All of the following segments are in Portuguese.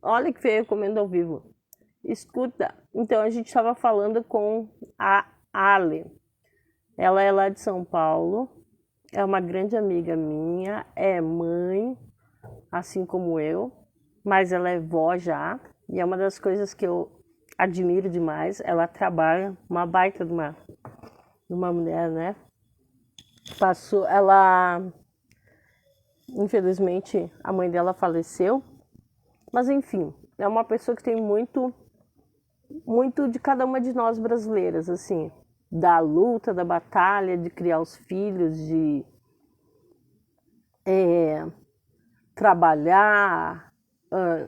Olha que feio comendo ao vivo. Escuta, então a gente estava falando com a Ale. Ela é lá de São Paulo, é uma grande amiga minha, é mãe, assim como eu, mas ela é vó já, e é uma das coisas que eu admiro demais. Ela trabalha, uma baita de uma mulher, né? Passou, ela, infelizmente, a mãe dela faleceu, mas enfim, é uma pessoa que tem muito de cada uma de nós brasileiras, assim, da luta, da batalha, de criar os filhos, de trabalhar,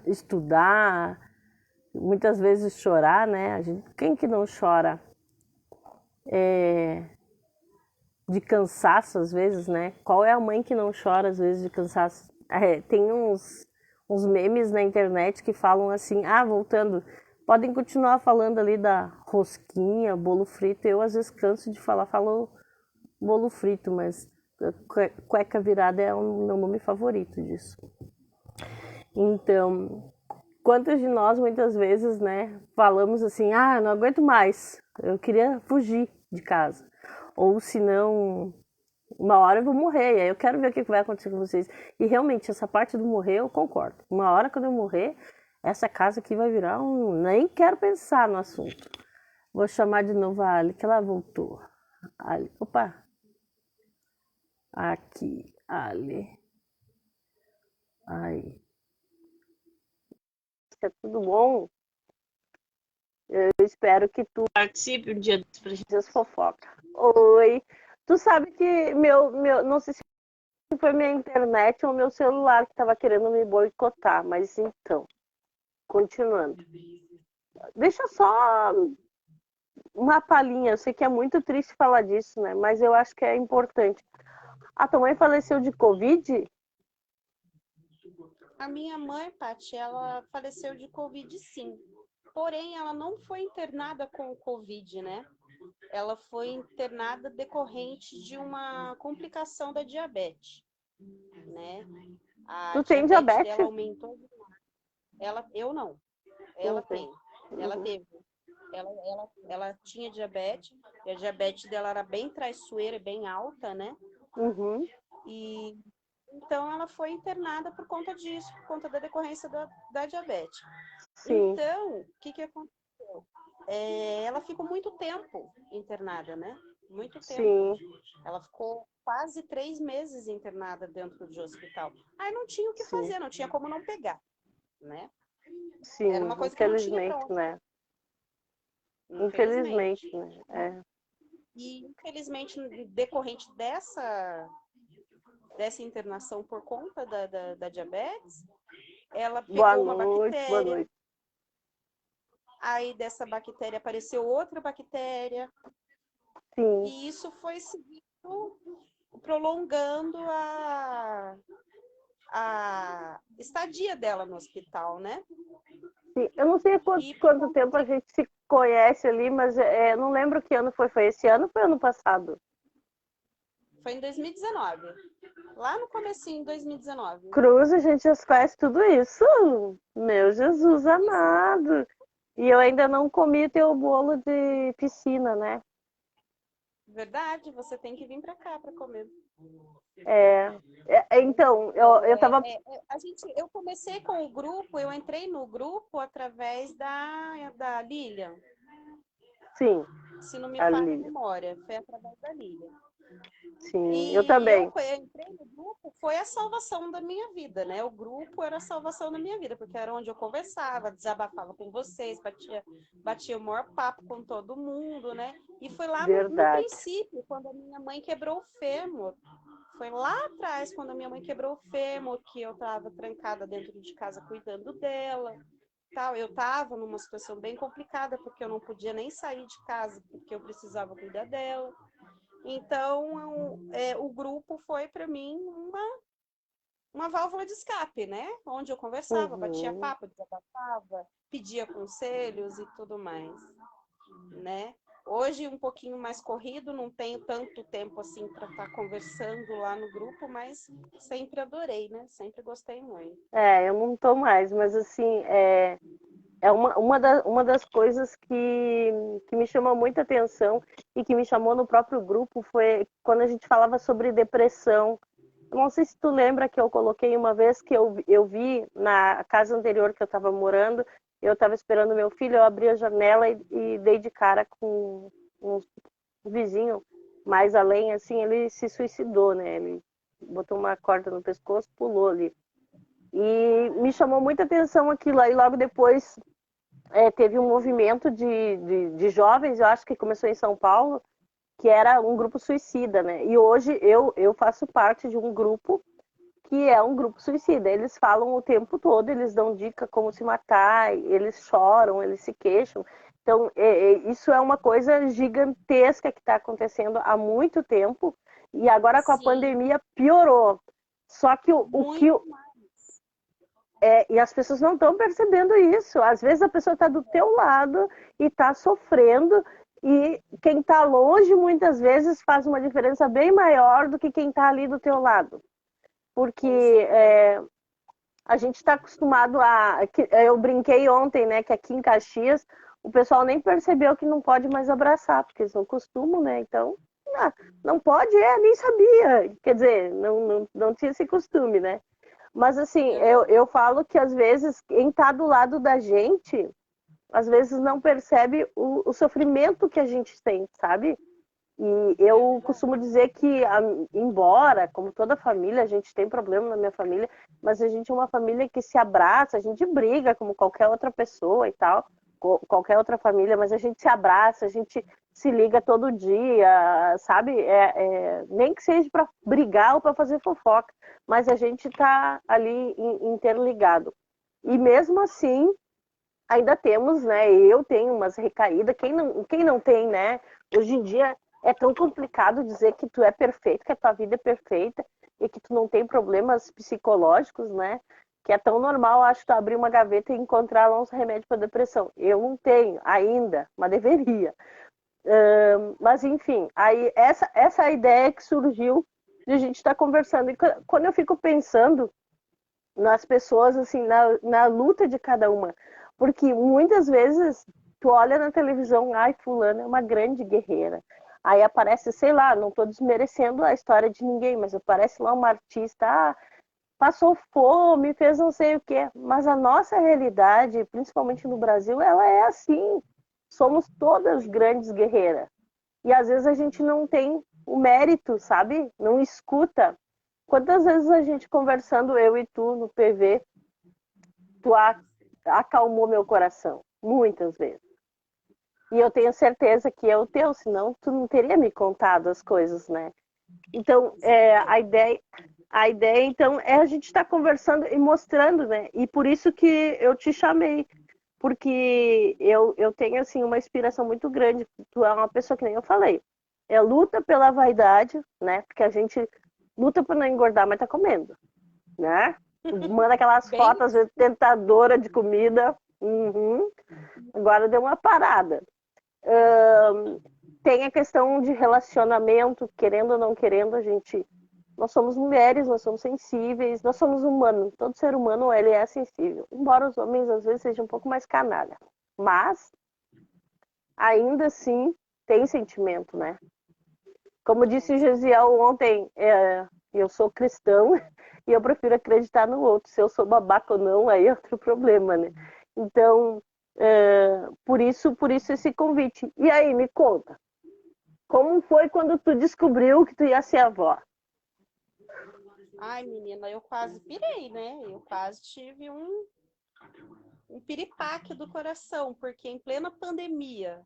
estudar, muitas vezes chorar, né? Quem que não chora de cansaço às vezes, né? Qual é a mãe que não chora às vezes de cansaço? Tem uns memes na internet que falam assim, voltando, podem continuar falando ali da rosquinha, bolo frito. Eu às vezes canso de falar, falo bolo frito, mas cueca virada é o meu nome favorito disso. Então, quantos de nós muitas vezes, né, falamos assim, não aguento mais, eu queria fugir de casa. Ou se não, uma hora eu vou morrer, e aí eu quero ver o que vai acontecer com vocês. E realmente, essa parte do morrer, eu concordo. Uma hora quando eu morrer, essa casa aqui vai virar um. Nem quero pensar no assunto. Vou chamar de novo a Ali, que ela voltou. Ali, opa, aqui, Ali. Aí. É tudo bom? Eu espero que tu participe um dia dos pra gente fazer fofoca. Oi. Tu sabe que não sei se foi minha internet ou meu celular que estava querendo me boicotar, mas então, continuando. Deixa só uma palhinha, eu sei que é muito triste falar disso, né? Mas eu acho que é importante. A tua mãe faleceu de Covid? A minha mãe, Paty, ela faleceu de Covid, sim. Porém, ela não foi internada com o Covid, né? Ela foi internada decorrente de uma complicação da diabetes, né? A Tu tem diabetes dela diabetes? aumentou. Eu não. Não Ela tem. tem. Ela Uhum. teve. Ela tinha diabetes. E a diabetes dela era bem traiçoeira, bem alta, né? Uhum. E então ela foi internada por conta disso, por conta da decorrência da diabetes. Sim, Então, o que aconteceu? Ela ficou muito tempo internada, né? Muito tempo. sim, Ela ficou quase 3 meses internada dentro de hospital. Aí não tinha o que sim, fazer, não tinha como não pegar, né? Era sim. uma coisa que não tinha para Infelizmente, onde, né? Infelizmente, infelizmente. né? É. E infelizmente, decorrente dessa internação por conta da diabetes, ela Boa pegou uma noite, boa bactéria, noite. aí dessa bactéria apareceu outra bactéria, Sim, e isso foi seguindo, prolongando a estadia dela no hospital, né? sim. Eu não sei há E por quanto conta tempo a disso, gente se conhece ali, mas eu não lembro que ano foi. Foi esse ano ou foi ano passado? foi em 2019, lá no comecinho de 2019. Cruz, a gente já se conhece tudo isso? Meu Jesus Isso, amado. E eu ainda não comi teu bolo de piscina, né? verdade, você tem que vir para cá para comer. É, então, eu tava. Eu comecei com o grupo, eu entrei no grupo através da Lilian, Sim, se não me a falha a Lília. memória, foi através da Lilian. Sim, eu E eu também. entrei no grupo, foi a salvação da minha vida, né? O grupo era a salvação da minha vida, porque era onde eu conversava, desabafava com vocês, batia o maior papo com todo mundo, né? E foi lá no Verdade. princípio, quando a minha mãe quebrou o fêmur. Foi lá atrás, quando a minha mãe quebrou o fêmur, que eu estava trancada dentro de casa cuidando dela. Tal. Eu estava numa situação bem complicada, porque eu não podia nem sair de casa, porque eu precisava cuidar dela. Então, o grupo foi para mim uma válvula de escape, né? Onde eu conversava, batia Uhum. papo, desabafava, pedia conselhos e tudo mais, né? Hoje um pouquinho mais corrido, não tenho tanto tempo assim para estar conversando lá no grupo, mas sempre adorei, né? Sempre gostei muito. Eu não tô mais, mas assim, uma das coisas que me chamou muita atenção e que me chamou no próprio grupo foi quando a gente falava sobre depressão. Não sei se tu lembra que eu coloquei uma vez que eu vi na casa anterior que eu estava morando, eu estava esperando meu filho, eu abri a janela e dei de cara com um vizinho mais além, assim, ele se suicidou, né? Ele botou uma corda no pescoço, pulou ali. E me chamou muita atenção aquilo. Aí logo depois teve um movimento de jovens, eu acho que começou em São Paulo, que era um grupo suicida, né? E hoje eu faço parte de um grupo que é um grupo suicida. Eles falam o tempo todo, eles dão dica como se matar, eles choram, eles se queixam. Então, isso é uma coisa gigantesca que está acontecendo há muito tempo e agora com a Sim, pandemia piorou. Só que muito mais. e as pessoas não estão percebendo isso. Às vezes a pessoa está do teu lado e está sofrendo e quem está longe muitas vezes faz uma diferença bem maior do que quem está ali do teu lado. Porque Com certeza. a gente está acostumado a. Eu brinquei ontem, né, que aqui em Caxias o pessoal nem percebeu que não pode mais abraçar, porque eles não costumam, né? Então, ah, não pode, nem sabia. Quer dizer, não tinha esse costume, né? Mas assim, Uhum. eu falo que às vezes quem está do lado da gente, às vezes não percebe o sofrimento que a gente tem, sabe? E É eu verdade. costumo dizer que, embora, como toda família, a gente tem problema na minha família, mas a gente é uma família que se abraça, a gente briga como qualquer outra pessoa e tal, qualquer outra família, mas a gente se abraça, a gente se liga todo dia, sabe? Nem que seja para brigar ou para fazer fofoca, mas a gente está ali interligado. E mesmo assim, ainda temos, né? Eu tenho umas recaídas, quem não tem, né? Hoje em dia é tão complicado dizer que tu é perfeito, que a tua vida é perfeita e que tu não tem problemas psicológicos, né? Que é tão normal, acho, tu abrir uma gaveta e encontrar lá uns remédios para depressão. Eu não tenho ainda, mas deveria. Mas enfim, aí essa ideia que surgiu de a gente estar conversando. E quando eu fico pensando nas pessoas, assim, na luta de cada uma. Porque muitas vezes tu olha na televisão, ai, fulana é uma grande guerreira. Aí aparece, sei lá, não estou desmerecendo a história de ninguém, mas aparece lá uma artista, passou fome, fez não sei o quê. Mas a nossa realidade, principalmente no Brasil, ela é assim. Somos todas grandes guerreiras. E às vezes a gente não tem o mérito, sabe? Não escuta. Quantas vezes a gente conversando, eu e tu, no PV, tu acalmou meu coração? Muitas vezes. E eu tenho certeza que é o teu, senão tu não teria me contado as coisas, né? Então, Com certeza. a ideia, então, é a gente estar conversando e mostrando, né? E por isso que eu te chamei, porque eu tenho, assim, uma inspiração muito grande. Tu é uma pessoa que nem eu falei, luta pela vaidade, né? Porque a gente luta por não engordar, mas tá comendo, né? Manda aquelas Bem, fotos, às vezes, tentadoras de comida. Uhum. Agora deu uma parada. Tem a questão de relacionamento, querendo ou não querendo, a gente. Nós somos mulheres, nós somos sensíveis, nós somos humanos. Todo ser humano ele é sensível. Embora os homens às vezes sejam um pouco mais canalha. Mas, ainda assim, tem sentimento, né? Como com disse certeza. Gesiel ontem, eu sou cristão e eu prefiro acreditar no outro. Se eu sou babaca ou não, aí é outro problema, né? Então, por isso esse convite. E aí, me conta, como foi quando tu descobriu que tu ia ser avó? Ai, menina, eu quase pirei, né? Eu quase tive um piripaque do coração, porque em plena pandemia,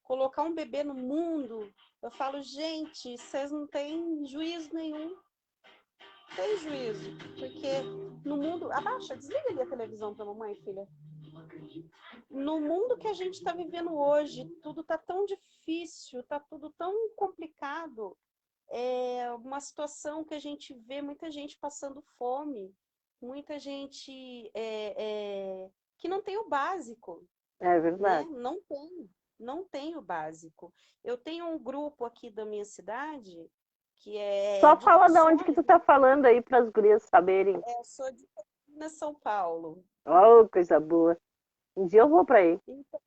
colocar um bebê no mundo, eu falo, gente, vocês não têm juízo nenhum. Tem juízo, porque no mundo. Abaixa, desliga ali a televisão para mamãe, filha. No mundo que a gente está vivendo hoje, tudo está tão difícil, está tudo tão complicado. É uma situação que a gente vê muita gente passando fome, muita gente que não tem o básico, É né? verdade. Não tem. Não tem o básico. Eu tenho um grupo aqui da minha cidade que é Só de fala de onde que doações. tu tá falando aí para as gurias saberem. Eu sou de Campinas, São Paulo. Oh, coisa boa. Um dia eu vou para aí. Então,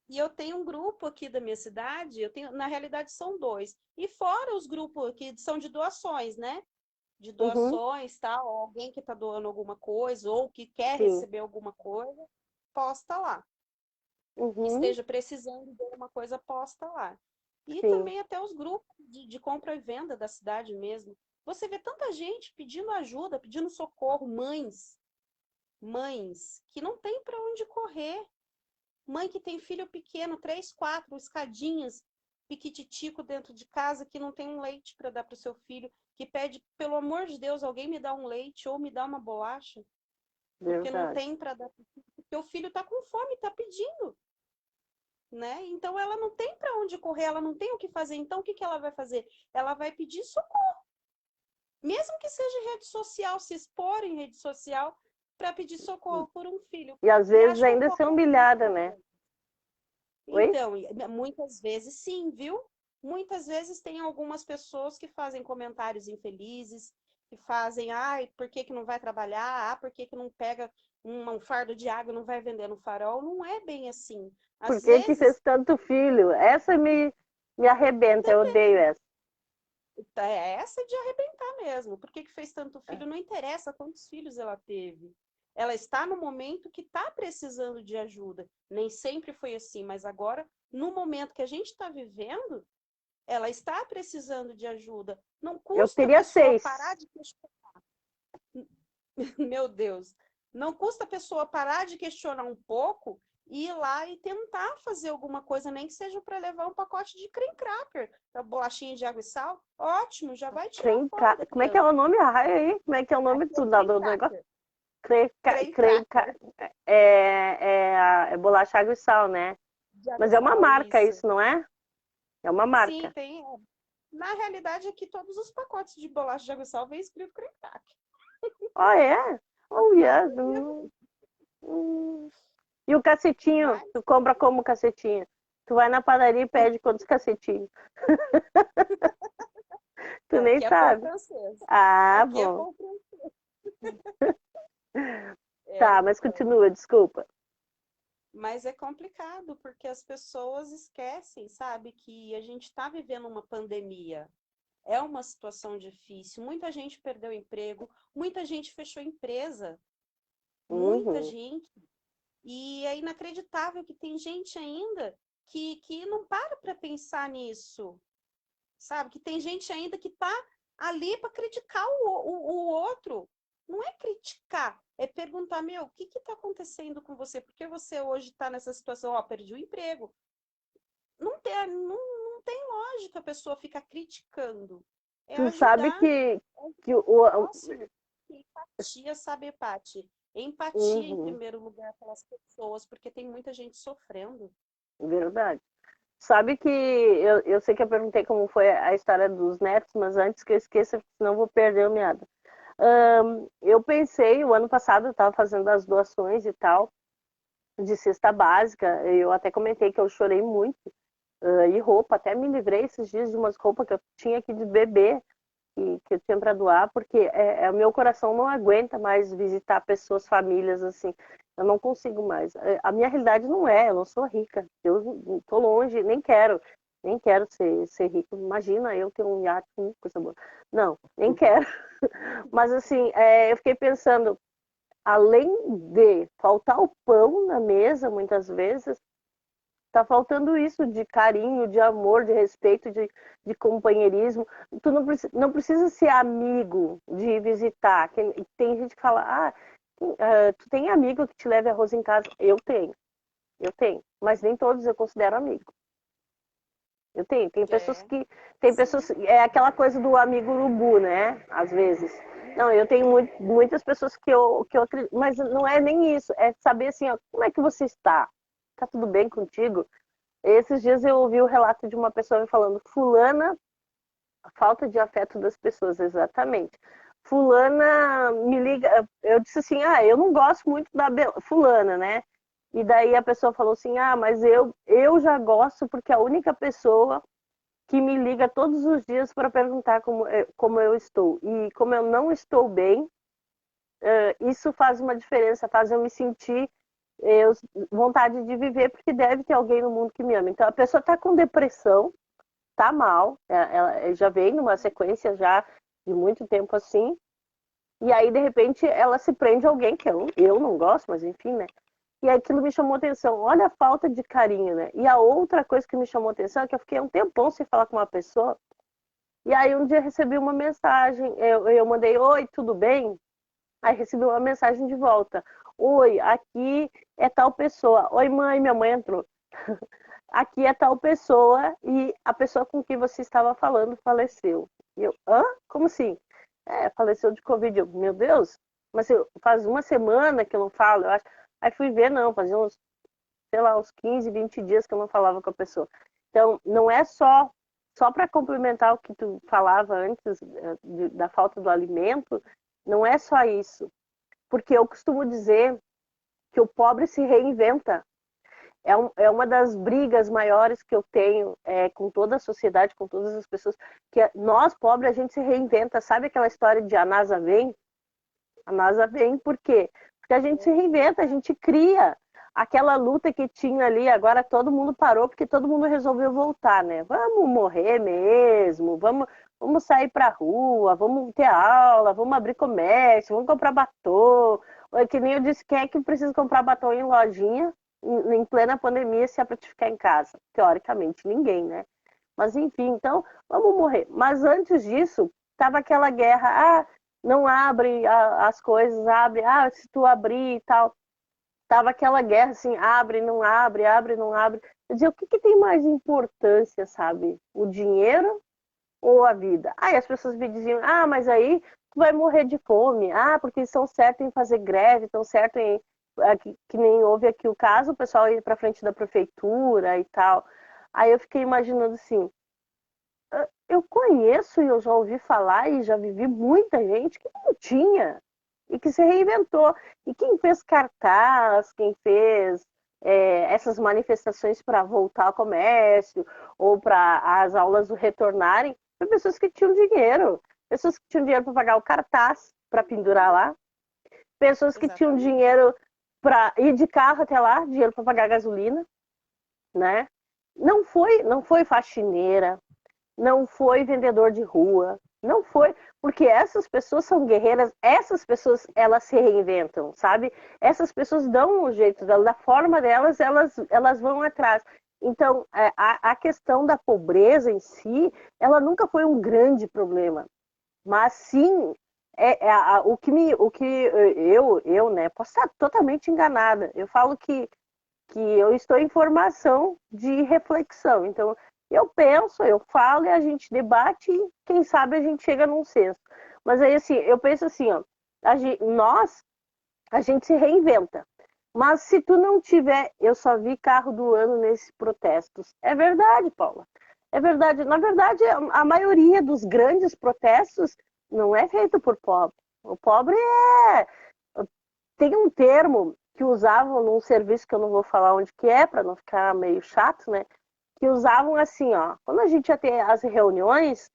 e eu tenho um grupo aqui da minha cidade, eu tenho, na realidade são dois. E fora os grupos que são de doações, né? De Uhum, doações, tal, alguém que está doando alguma coisa ou que quer sim. receber alguma coisa, posta lá. Que Uhum, esteja precisando de alguma coisa, posta lá. E sim. também até os grupos de compra e venda da cidade mesmo. Você vê tanta gente pedindo ajuda, pedindo socorro, mães que não tem para onde correr. Mãe que tem filho pequeno, 3, 4 escadinhas, piquititico dentro de casa, que não tem um leite para dar para o seu filho, que pede, pelo amor de Deus, alguém me dá um leite ou me dá uma bolacha, porque não Verdade. tem para dar pro filho, porque o filho está com fome, está pedindo, né? Então ela não tem para onde correr, ela não tem o que fazer. Então o que que ela vai fazer? Ela vai pedir socorro, mesmo que seja em rede social, se expor em rede social para pedir socorro por um filho. E às E vezes acham ainda ser qualquer um. humilhada, né? Oi? Então, muitas vezes sim, viu? Muitas vezes tem algumas pessoas que fazem comentários infelizes, que fazem, ai, por que que não vai trabalhar? Ah, por que que não pega um fardo de água e não vai vender no farol? Não é bem assim. Por Às que que fez vezes, tanto filho? Essa me arrebenta, eu odeio essa. é essa de arrebentar mesmo. Por que que fez tanto filho? Não interessa quantos filhos ela teve. Ela está no momento que está precisando de ajuda. Nem sempre foi assim, mas agora, no momento que a gente está vivendo, ela está precisando de ajuda. Não Eu custa a teria pessoa 6. parar de questionar. Meu Deus. Não custa a pessoa parar de questionar um pouco e ir lá e tentar fazer alguma coisa, nem que seja para levar um pacote de cream cracker, a bolachinha de água e sal. Ótimo, já vai tirar fome da Como é que é criança. o nome? Ai, aí, como é que é o nome Aqui é do, cream do negócio? cracker. Creca, Cream creca, cracker é bolacha água e sal, né? de água e Mas é uma sal, marca isso. isso, não é? É uma Sim, marca. tem. Na realidade, aqui todos os pacotes de bolacha de água e sal vem escrito cream cracker. Oh, é? A Oh, yes. maioria. Hum. E o cacetinho? Mas Tu compra como cacetinho? Tu vai na padaria e pede quantos cacetinhos? Tu nem aqui é pão sabe. francês. Ah, Aqui é bom. pão francês. É, Tá, mas então. continua, desculpa. Mas é complicado, porque as pessoas esquecem, sabe, que a gente está vivendo uma pandemia. É uma situação difícil. Muita gente perdeu emprego, muita gente fechou empresa, muita Uhum. gente. E é inacreditável que tem gente ainda que não para pensar nisso, sabe? Que tem gente ainda que está ali para criticar o outro. Não é criticar, é perguntar, meu, o que está acontecendo com você? Por que você hoje está nessa situação? Ó, perdi o emprego. Não tem lógica a pessoa ficar criticando. É Tu sabe ajudar que o próximo. Empatia, sabe, Paty? Empatia em Uhum, primeiro lugar pelas pessoas, porque tem muita gente sofrendo. verdade. Sabe que eu sei que eu perguntei como foi a história dos netos, mas antes que eu esqueça, senão eu vou perder a meada. Eu pensei, o ano passado eu estava fazendo as doações e tal, de cesta básica, eu até comentei que eu chorei muito, e roupa, até me livrei esses dias de umas roupas que eu tinha aqui de bebê, que eu tinha para doar, porque o meu coração não aguenta mais visitar pessoas, famílias assim. Eu não consigo mais. A minha realidade não é, eu não sou rica. Eu tô longe, nem quero ser rico. Imagina eu ter um iate, coisa boa. Não, nem quero. Mas assim, eu fiquei pensando, além de faltar o pão na mesa, muitas vezes, tá faltando isso de carinho, de amor, de respeito, de companheirismo. Tu não precisa ser amigo de ir visitar. Tem gente que fala, tu tem amigo que te leve arroz em casa? Eu tenho. Mas nem todos eu considero amigo. Eu tenho. É, Tem sim. pessoas, é aquela coisa do amigo urubu, né? Às vezes. Não, eu tenho muitas pessoas que eu acredito, mas não é nem isso. É saber assim, ó, como é que você está? Tá tudo bem contigo? Esses dias eu ouvi o relato de uma pessoa me falando, fulana, a falta de afeto das pessoas, exatamente. Fulana me liga, eu disse assim, eu não gosto muito da fulana, né? E daí a pessoa falou assim, mas eu já gosto porque a única pessoa que me liga todos os dias para perguntar como eu estou. E como eu não estou bem, isso faz uma diferença, faz eu me sentir vontade de viver, porque deve ter alguém no mundo que me ama. Então a pessoa está com depressão, tá mal, ela já vem numa sequência já de muito tempo assim, e aí de repente ela se prende a alguém que eu não gosto, mas enfim, né? E aquilo me chamou atenção. Olha a falta de carinho, né? E a outra coisa que me chamou atenção é que eu fiquei um tempão sem falar com uma pessoa. E aí um dia recebi uma mensagem. Eu mandei, oi, tudo bem? Aí recebi uma mensagem de volta. Oi, aqui é tal pessoa. Oi, mãe, minha mãe entrou. Aqui é tal pessoa e a pessoa com quem você estava falando faleceu. E eu, como assim? Faleceu de Covid. Eu, meu Deus, mas faz uma semana que eu não falo, eu acho. Aí fui ver, não, fazia uns, sei lá, uns 15, 20 dias que eu não falava com a pessoa. Então, não é só para complementar o que tu falava antes da falta do alimento, não é só isso. Porque eu costumo dizer que o pobre se reinventa. É uma das brigas maiores que eu tenho com toda a sociedade, com todas as pessoas, que nós, pobres, a gente se reinventa. Sabe aquela história de a NASA vem? A NASA vem por quê? Porque a gente se reinventa, a gente cria aquela luta que tinha ali, agora todo mundo parou porque todo mundo resolveu voltar, né? Vamos morrer mesmo, vamos sair pra rua, vamos ter aula, vamos abrir comércio, vamos comprar batom. Que nem eu disse, quem é que precisa comprar batom em lojinha em plena pandemia se é pra te ficar em casa? Teoricamente, ninguém, né? Mas enfim, então, vamos morrer. Mas antes disso, tava aquela guerra, não abre as coisas, abre, se tu abrir e tal. Tava aquela guerra assim, abre, não abre, abre, não abre. Eu dizia, o que tem mais importância, sabe? O dinheiro ou a vida? Aí as pessoas me diziam, mas aí tu vai morrer de fome. Porque estão certos em fazer greve, estão certos em... Que nem houve aqui o caso, o pessoal ir para frente da prefeitura e tal. Aí eu fiquei imaginando assim, eu conheço e eu já ouvi falar e já vivi muita gente que não tinha e que se reinventou. E quem fez cartaz, quem fez essas manifestações para voltar ao comércio ou para as aulas retornarem, foram pessoas que tinham dinheiro. Pessoas que tinham dinheiro para pagar o cartaz, para pendurar lá. Pessoas que tinham dinheiro para ir de carro até lá, dinheiro para pagar gasolina, né? Não foi faxineira, não foi vendedor de rua, não foi, porque essas pessoas são guerreiras, essas pessoas, elas se reinventam, sabe? Essas pessoas dão um jeito delas, da forma delas, elas vão atrás. Então, a questão da pobreza em si, ela nunca foi um grande problema, mas sim, eu, né, posso estar totalmente enganada, eu falo que eu estou em formação de reflexão. Então, eu penso, eu falo e a gente debate e quem sabe a gente chega num senso. Mas aí, assim, eu penso assim, ó, a gente se reinventa. Mas se tu não tiver, eu só vi carro do ano nesses protestos. É verdade, Paula. É verdade. Na verdade, a maioria dos grandes protestos não é feito por pobre. O pobre é... Tem um termo que usavam num serviço que eu não vou falar onde que é, para não ficar meio chato, né? Que usavam assim, ó, quando a gente ia ter as reuniões,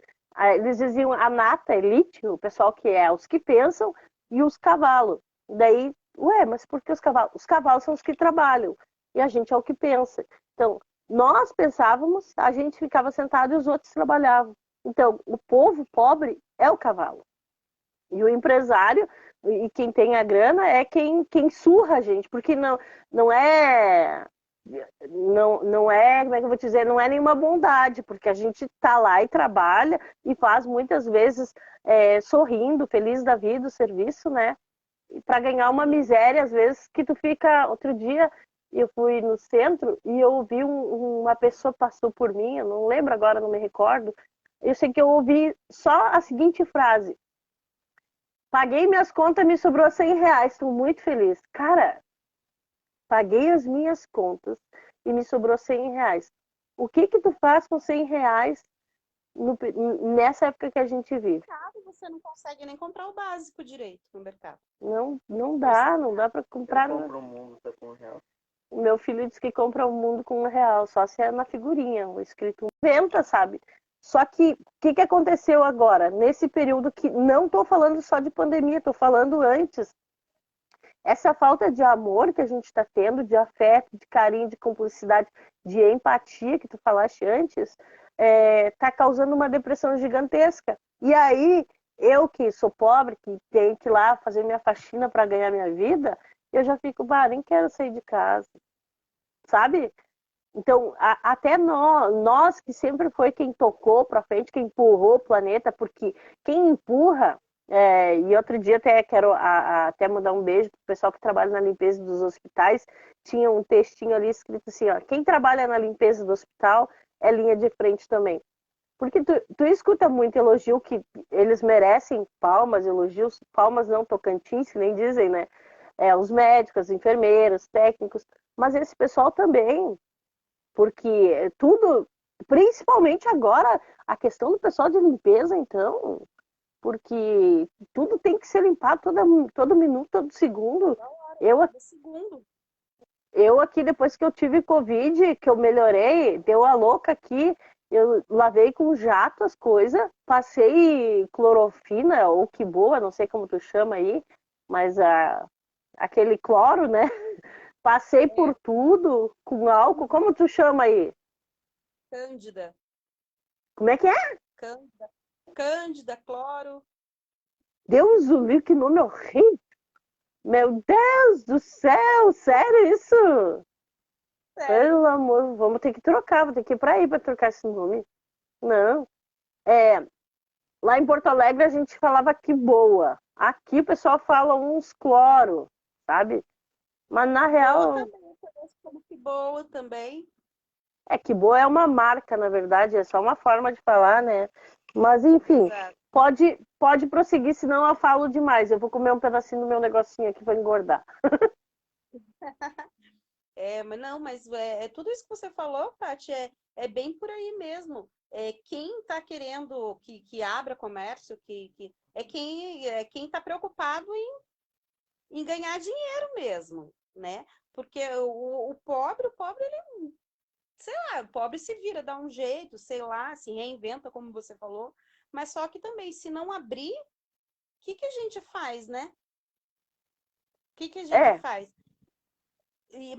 eles diziam a nata, elite, o pessoal que é os que pensam, e os cavalos. Daí, mas por que os cavalos? Os cavalos são os que trabalham, e a gente é o que pensa. Então, nós pensávamos, a gente ficava sentado e os outros trabalhavam. Então, o povo pobre é o cavalo. E o empresário e quem tem a grana é quem surra a gente, porque não é como é que eu vou te dizer, não é nenhuma bondade, porque a gente tá lá e trabalha e faz muitas vezes sorrindo, feliz da vida, o serviço, né? E para ganhar uma miséria, às vezes, que tu fica... Outro dia eu fui no centro e eu ouvi uma pessoa passou por mim, eu não lembro agora, não me recordo, eu sei que eu ouvi só a seguinte frase: paguei minhas contas, me sobrou R$100. Estou muito feliz. Cara, paguei as minhas contas e me sobrou R$100. O que tu faz com R$100 nessa época que a gente vive? Você não consegue nem comprar o básico direito no mercado. Não dá para comprar. Eu compro um mundo tá com R$1. meu filho diz que compra o mundo com R$ 1, só se é na figurinha, o escrito venta, sabe? Só que o que aconteceu agora? Nesse período que não estou falando só de pandemia, estou falando antes. Essa falta de amor que a gente está tendo, de afeto, de carinho, de cumplicidade, de empatia que tu falaste antes, está causando uma depressão gigantesca. E aí, eu que sou pobre, que tenho que ir lá fazer minha faxina para ganhar minha vida, eu já fico, nem quero sair de casa, sabe? Então, até nós que sempre foi quem tocou para frente, quem empurrou o planeta, porque quem empurra, e outro dia até quero até mandar um beijo para o pessoal que trabalha na limpeza dos hospitais, tinha um textinho ali escrito assim, ó, quem trabalha na limpeza do hospital é linha de frente também. Porque tu escuta muito elogio que eles merecem palmas, elogios, palmas não Tocantins, que nem dizem, né? Os médicos, os enfermeiros, técnicos, mas esse pessoal também, porque tudo, principalmente agora, a questão do pessoal de limpeza, então, porque tudo tem que ser limpado todo minuto, todo segundo. Eu aqui, depois que eu tive Covid, que eu melhorei, deu a louca aqui, eu lavei com jato as coisas, passei clorofina, ou que boa, não sei como tu chama aí, mas aquele cloro, né? Passei por tudo com álcool. Como tu chama aí? Cândida. Como é que é? Cândida, cloro. Deus o livre, que nome horrível. Meu Deus do céu, sério isso? Sério? Pelo amor, vamos ter que trocar, vou ter que ir pra aí pra trocar esse nome. Não. Lá em Porto Alegre a gente falava que boa. Aqui o pessoal fala uns cloro, sabe? Mas na real. Boa também, como que boa também. Que boa é uma marca, na verdade, é só uma forma de falar, né? Mas enfim, pode prosseguir, senão eu falo demais. Eu vou comer um pedacinho do meu negocinho aqui para engordar. Mas tudo isso que você falou, Paty, é bem por aí mesmo. Quem está querendo que abra comércio, quem está preocupado em ganhar dinheiro mesmo, né? Porque o pobre, ele, sei lá, o pobre se vira, dá um jeito, sei lá, se reinventa, como você falou. Mas só que também, se não abrir, o que a gente faz, né? O que a gente faz?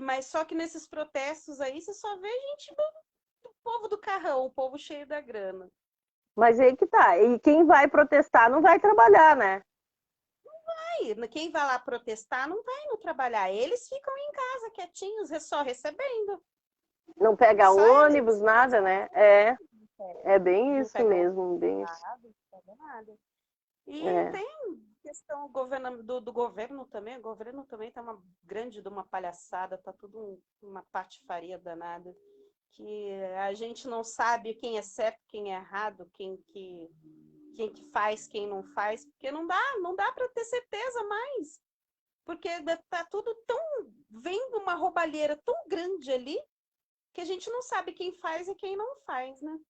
Mas só que nesses protestos aí, você só vê gente do povo do carrão, o povo cheio da grana. Mas aí que tá. E quem vai protestar não vai trabalhar, né? Não vai. Quem vai lá protestar não vai no trabalhar. Eles ficam em casa quietinhos, só recebendo. Não pega ônibus, nada, né? É bem isso mesmo, bem isso. Não pega nada. E tem questão do governo também. O governo também tá uma grande de uma palhaçada, tá tudo uma patifaria danada. Que a gente não sabe quem é certo, quem é errado, quem que faz, quem não faz, porque não dá para ter certeza mais. Porque tá tudo vem uma roubalheira tão grande ali que a gente não sabe quem faz e quem não faz, né?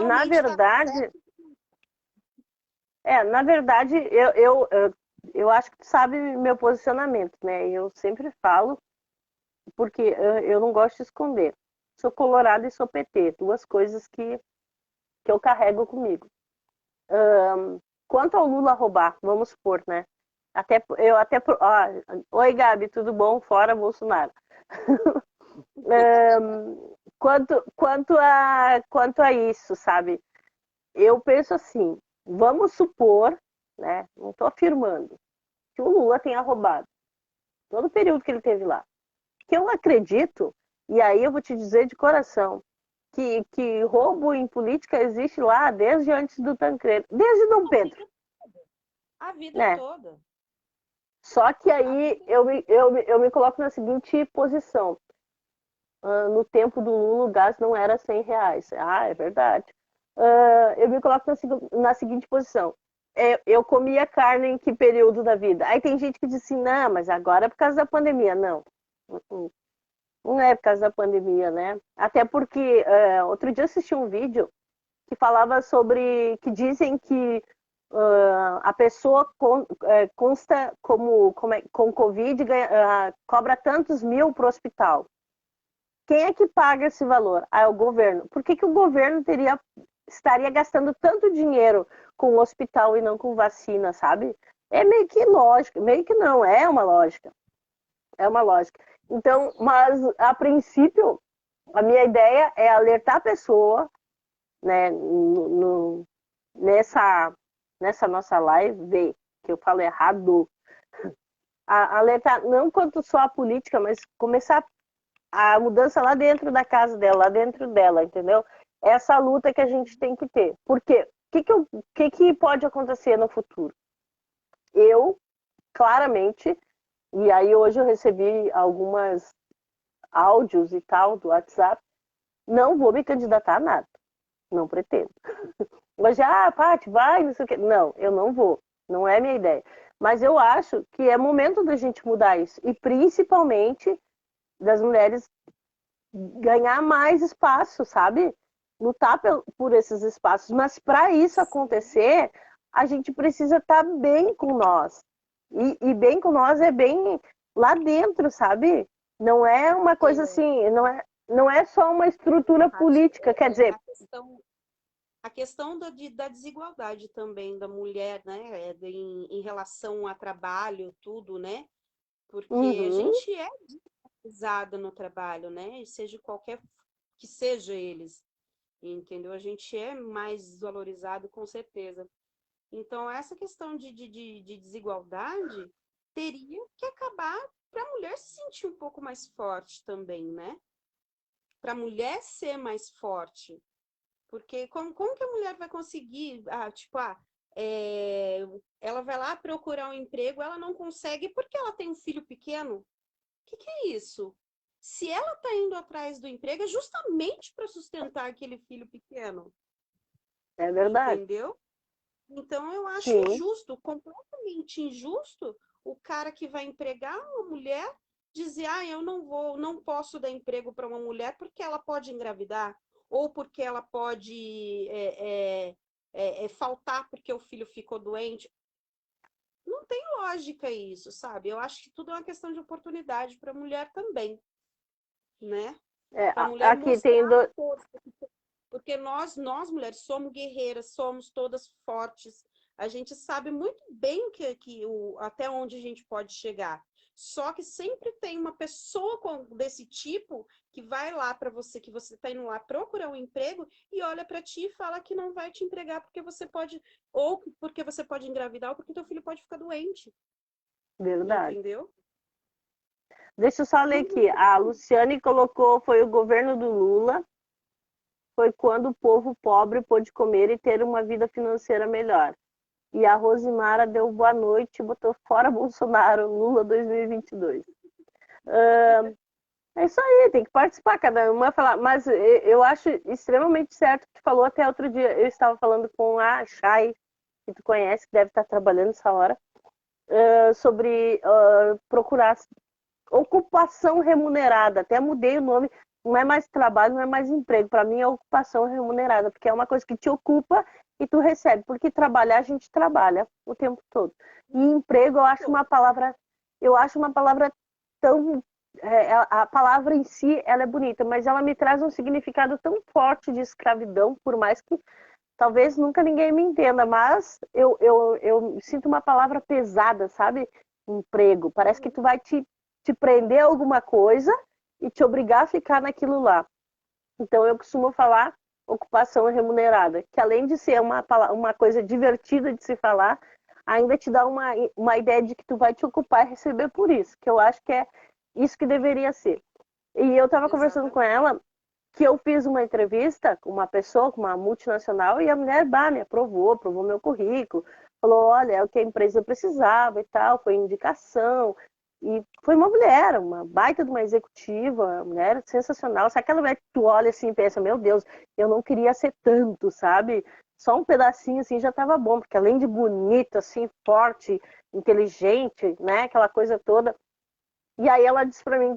Na verdade, na verdade, eu acho que tu sabe meu posicionamento, né? Eu sempre falo, porque eu não gosto de esconder. Sou colorado e sou PT, duas coisas que eu carrego comigo. Quanto ao Lula roubar, vamos supor, né? Oi, Gabi, tudo bom? Fora Bolsonaro. Quanto a isso, sabe? Eu penso assim, vamos supor, né? Não estou afirmando que o Lula tenha roubado todo o período que ele teve lá. Que eu acredito, e aí eu vou te dizer de coração, que roubo em política existe lá desde antes do Tancredo, desde Dom Pedro. A vida toda. Só que aí eu me coloco na seguinte posição. No tempo do Lula, o gás não era R$ 100. É verdade. Eu me coloco na seguinte posição. Eu comia carne em que período da vida? Aí tem gente que diz assim, não, mas agora é por causa da pandemia. Não. Não é por causa da pandemia, né? Até porque outro dia eu assisti um vídeo que falava sobre que dizem que a pessoa consta com Covid, cobra tantos mil para o hospital. Quem é que paga esse valor? É o governo. Por que o governo estaria gastando tanto dinheiro com o hospital e não com vacina, sabe? É meio que lógica, meio que não, é uma lógica. É uma lógica. Então, mas a princípio, a minha ideia é alertar a pessoa, né, nessa nossa live, ver que eu falo errado, alertar não quanto só a política, mas começar a mudança lá dentro da casa dela, lá dentro dela, entendeu? Essa luta que a gente tem que ter. Por quê? O que pode acontecer no futuro? Eu, claramente, e aí hoje eu recebi algumas áudios e tal do WhatsApp, não vou me candidatar a nada. Não pretendo. Mas já, Paty, vai, não sei o quê. Não, eu não vou. Não é minha ideia. Mas eu acho que é momento da gente mudar isso. E principalmente das mulheres ganhar mais espaço, sabe? Lutar por esses espaços. Mas para isso acontecer, a gente precisa estar bem com nós. E bem com nós é bem lá dentro, sabe? Não é uma coisa assim, não é só uma estrutura política, quer dizer... A questão da desigualdade também da mulher, né? Em relação a trabalho, tudo, né? Porque a gente é desvalorizada no trabalho, né? Seja qualquer que seja eles, entendeu? A gente é mais desvalorizado, com certeza. Então, essa questão de desigualdade teria que acabar para a mulher se sentir um pouco mais forte também, né? Para a mulher ser mais forte. Porque como que a mulher vai conseguir, ela vai lá procurar um emprego, ela não consegue porque ela tem um filho pequeno? O que é isso? Se ela está indo atrás do emprego, é justamente para sustentar aquele filho pequeno. É verdade. Entendeu? Então, eu acho Sim. injusto, completamente injusto, o cara que vai empregar uma mulher dizer, eu não posso dar emprego para uma mulher porque ela pode engravidar, ou porque ela pode faltar porque o filho ficou doente. Não tem lógica isso, sabe? Eu acho que tudo é uma questão de oportunidade para a mulher também, né? Para a mulher Aqui tem força. Porque nós mulheres somos guerreiras, somos todas fortes. A gente sabe muito bem até onde a gente pode chegar. Só que sempre tem uma pessoa desse tipo que vai lá para você, que você está indo lá procurar um emprego e olha para ti e fala que não vai te empregar porque você pode, ou porque você pode engravidar, ou porque teu filho pode ficar doente. Verdade. Entendeu? Deixa eu só ler aqui. A Luciane colocou, foi o governo do Lula, foi quando o povo pobre pôde comer e ter uma vida financeira melhor. E a Rosimara deu boa noite e botou fora Bolsonaro, Lula 2022. É isso aí, tem que participar, cada uma falar. Mas eu acho extremamente certo que tu falou até outro dia. Eu estava falando com a Chay, que tu conhece, que deve estar trabalhando essa hora, sobre procurar ocupação remunerada. Até mudei o nome, não é mais trabalho, não é mais emprego. Para mim é ocupação remunerada, porque é uma coisa que te ocupa e tu recebe. Porque trabalhar, a gente trabalha o tempo todo. E emprego, eu acho uma palavra tão... a palavra em si, ela é bonita, mas ela me traz um significado tão forte de escravidão, por mais que talvez nunca ninguém me entenda, mas eu sinto uma palavra pesada, sabe? Emprego. Parece que tu vai te prender a alguma coisa e te obrigar a ficar naquilo lá. Então eu costumo falar ocupação remunerada, que além de ser uma coisa divertida de se falar, ainda te dá uma ideia de que tu vai te ocupar e receber por isso, que eu acho que é isso que deveria ser. E eu estava conversando com ela que eu fiz uma entrevista com uma pessoa, com uma multinacional, e a mulher me aprovou meu currículo, falou, olha, é o que a empresa precisava e tal, foi indicação. E foi uma mulher, uma baita de uma executiva, uma mulher sensacional. Sabe aquela mulher que tu olha assim e pensa, meu Deus, eu não queria ser tanto, sabe? Só um pedacinho assim já estava bom, porque além de bonita, assim, forte, inteligente, né, aquela coisa toda. E aí ela disse para mim,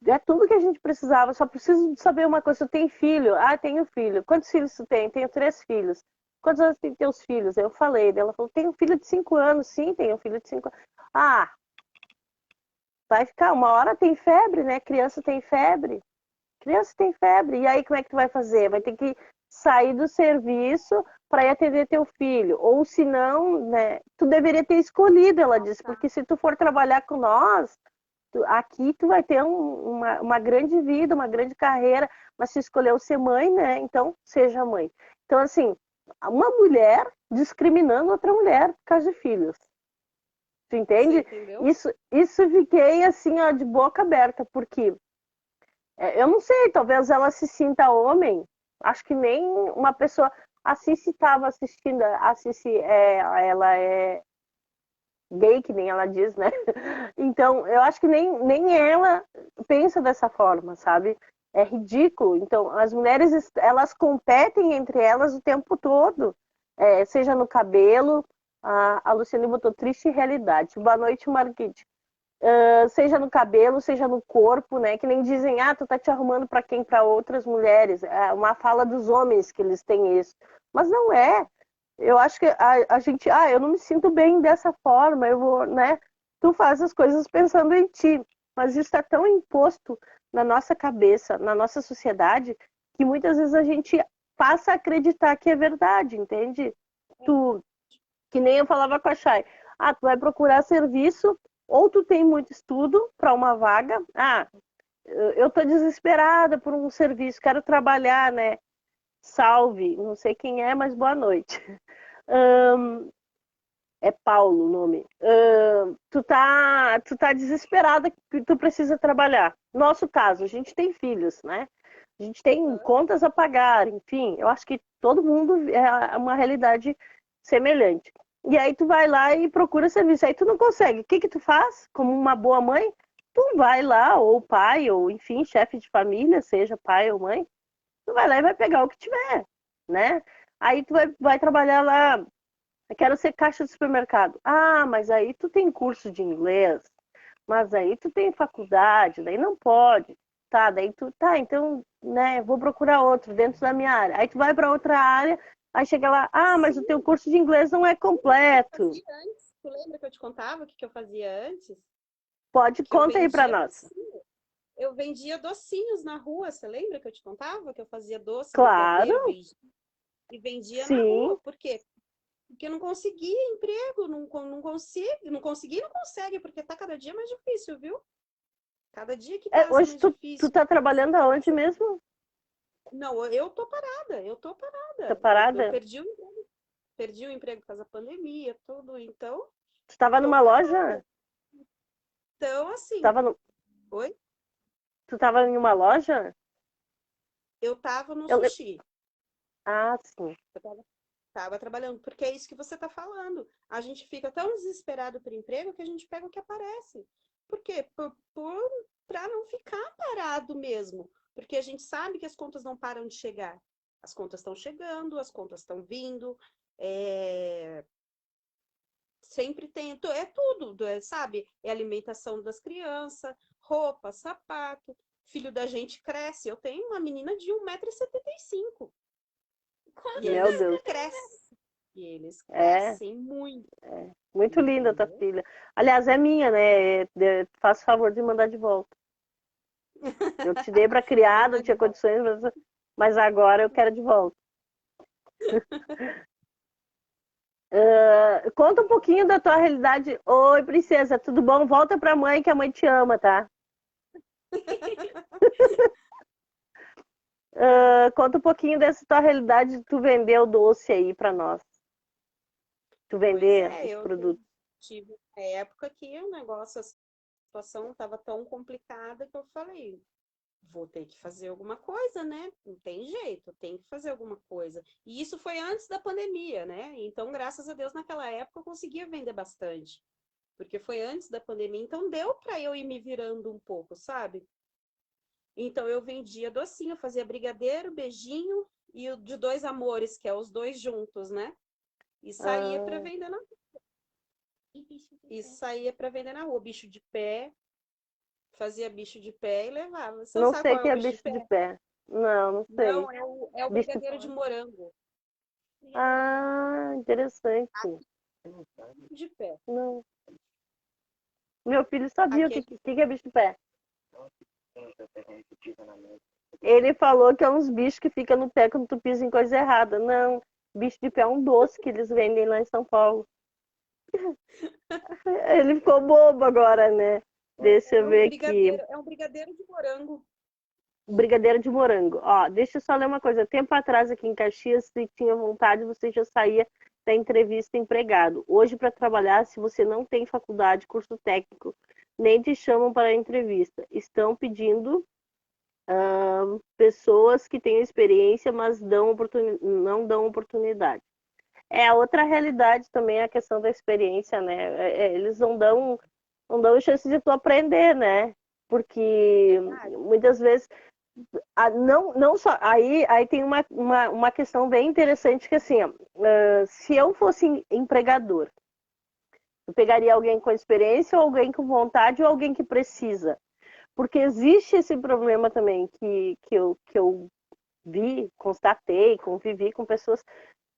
é tudo que a gente precisava, só preciso saber uma coisa, tu tem filho? Ah, tenho filho. Quantos filhos tu tem? Tenho 3 filhos. quantos anos tem teus filhos? Eu falei, ela falou, tem um filho de 5 anos, sim, tem um filho de 5 anos. Ah, vai ficar, uma hora tem febre, né? Criança tem febre. Criança tem febre. E aí, como é que tu vai fazer? Vai ter que sair do serviço para ir atender teu filho. Ou se não, né? Tu deveria ter escolhido, ela disse, porque se tu for trabalhar com nós, aqui tu vai ter uma grande vida, uma grande carreira, mas se escolheu ser mãe, né? Então, seja mãe. Então, assim, uma mulher discriminando outra mulher por causa de filhos. Tu entende? Entendeu? Isso fiquei assim, ó, de boca aberta, porque eu não sei, talvez ela se sinta homem. Acho que nem uma pessoa. A Cici estava assistindo, a Cici ela é gay, que nem ela diz, né? Então, eu acho que nem ela pensa dessa forma, sabe? É ridículo. Então, as mulheres, elas competem entre elas o tempo todo. Seja no cabelo, a Luciane botou triste realidade. Boa noite, Marquite. Seja no cabelo, seja no corpo, né? Que nem dizem, tu tá te arrumando para quem? Para outras mulheres. É uma fala dos homens que eles têm isso. Mas não é. Eu acho que a gente, eu não me sinto bem dessa forma, eu vou, né? Tu faz as coisas pensando em ti, mas isso está tão imposto na nossa cabeça, na nossa sociedade, que muitas vezes a gente passa a acreditar que é verdade, entende? Tu, que nem eu falava com a Chay, tu vai procurar serviço, ou tu tem muito estudo para uma vaga, eu tô desesperada por um serviço, quero trabalhar, né? Salve, não sei quem é, mas boa noite. É Paulo o nome. Tu tá desesperada que tu precisa trabalhar. Nosso caso, a gente tem filhos, né? A gente tem contas a pagar, enfim. Eu acho que todo mundo é uma realidade semelhante. E aí tu vai lá e procura serviço. Aí tu não consegue. O que que tu faz? Como uma boa mãe, tu vai lá, ou pai, ou enfim, chefe de família, seja pai ou mãe, tu vai lá e vai pegar o que tiver, né? Aí tu vai trabalhar lá. Eu quero ser caixa de supermercado. Mas aí tu tem curso de inglês, mas aí tu tem faculdade, daí não pode. Tá, daí tu, então, né, vou procurar outro dentro da minha área. Aí tu vai para outra área, aí chega lá, mas o teu curso de inglês não é completo. Tu lembra que eu te contava o que eu fazia antes? Pode, Que eu conta aí para vendia nós. docinho. Eu vendia docinhos na rua, você lembra que eu te contava que eu fazia doce, brigadeiro, Claro, e vendia na sim. rua? Por quê? Porque eu não conseguia emprego, não consigo, não consegui, não consegue, porque tá cada dia mais difícil, viu? Cada dia que passa Hoje mais tu difícil. tá trabalhando aonde mesmo? Não, eu tô parada, eu tô Tá parada. Eu parada? perdi o emprego por causa da pandemia, tudo, então Tu tava tô numa loja? parada. Então, assim, Tava no... oi? Tu tava em uma loja? Eu tava no Eu... sushi. Sim. Tava trabalhando, porque é isso que você tá falando. A gente fica tão desesperado por emprego que a gente pega o que aparece. Por quê? Pra não ficar parado mesmo. Porque a gente sabe que as contas não param de chegar. As contas estão chegando, as contas estão vindo. Sempre tem, é tudo, sabe? É alimentação das crianças, roupa, sapato. Filho da gente cresce. Eu tenho uma menina de 1,75 m. E Meu eles Deus. crescem. E eles É. crescem muito, Muito linda a tua entendeu? filha. Aliás, é minha, né? Faço favor de mandar de volta. Eu te dei para criar, não Manda de tinha volta. condições, mas agora eu quero de volta. Conta um pouquinho da tua realidade. Oi, princesa, tudo bom? Volta pra mãe, que a mãe te ama, tá? Conta um pouquinho dessa tua realidade de tu vender o doce aí pra nós. Tu Pois vender é, os eu produtos. tive uma época que o negócio, a situação estava tão complicada que eu falei, vou ter que fazer alguma coisa, né? Não tem jeito, eu tenho que fazer alguma coisa. E isso foi antes da pandemia, né? Então, graças a Deus, naquela época eu conseguia vender bastante, porque foi antes da pandemia, então deu para eu ir me virando um pouco, sabe? Então eu vendia docinho, fazia brigadeiro, beijinho e o de dois amores, que é os dois juntos, né? E saía para Ah, vender na rua, bicho de pé, fazia bicho de pé e levava. Você não não sabe sei qual é que o é bicho de bicho de pé? pé. Não sei. Não, é o Bicho de... brigadeiro de morango. Ah, interessante. De pé. Não. Meu filho sabia o Aqui que é bicho de pé. Ele falou que é uns bichos que ficam no pé quando tu pisa em coisa errada. Não, bicho de pé é um doce que eles vendem lá em São Paulo. Ele ficou bobo agora, né? Deixa eu ver aqui. é um brigadeiro de morango. Brigadeiro de morango. Ó, deixa eu só ler uma coisa. Tempo atrás aqui em Caxias, se tinha vontade, você já saía da entrevista empregado. Hoje, para trabalhar, se você não tem faculdade, curso técnico, nem te chamam para a entrevista. Estão pedindo pessoas que têm experiência, mas não dão oportunidade. É a outra realidade também, a questão da experiência, né? Eles não dão chance de tu aprender, né? Porque muitas vezes não só aí tem uma questão bem interessante que assim, se eu fosse empregador, eu pegaria alguém com experiência, ou alguém com vontade, ou alguém que precisa. Porque existe esse problema também que eu vi, constatei, convivi com pessoas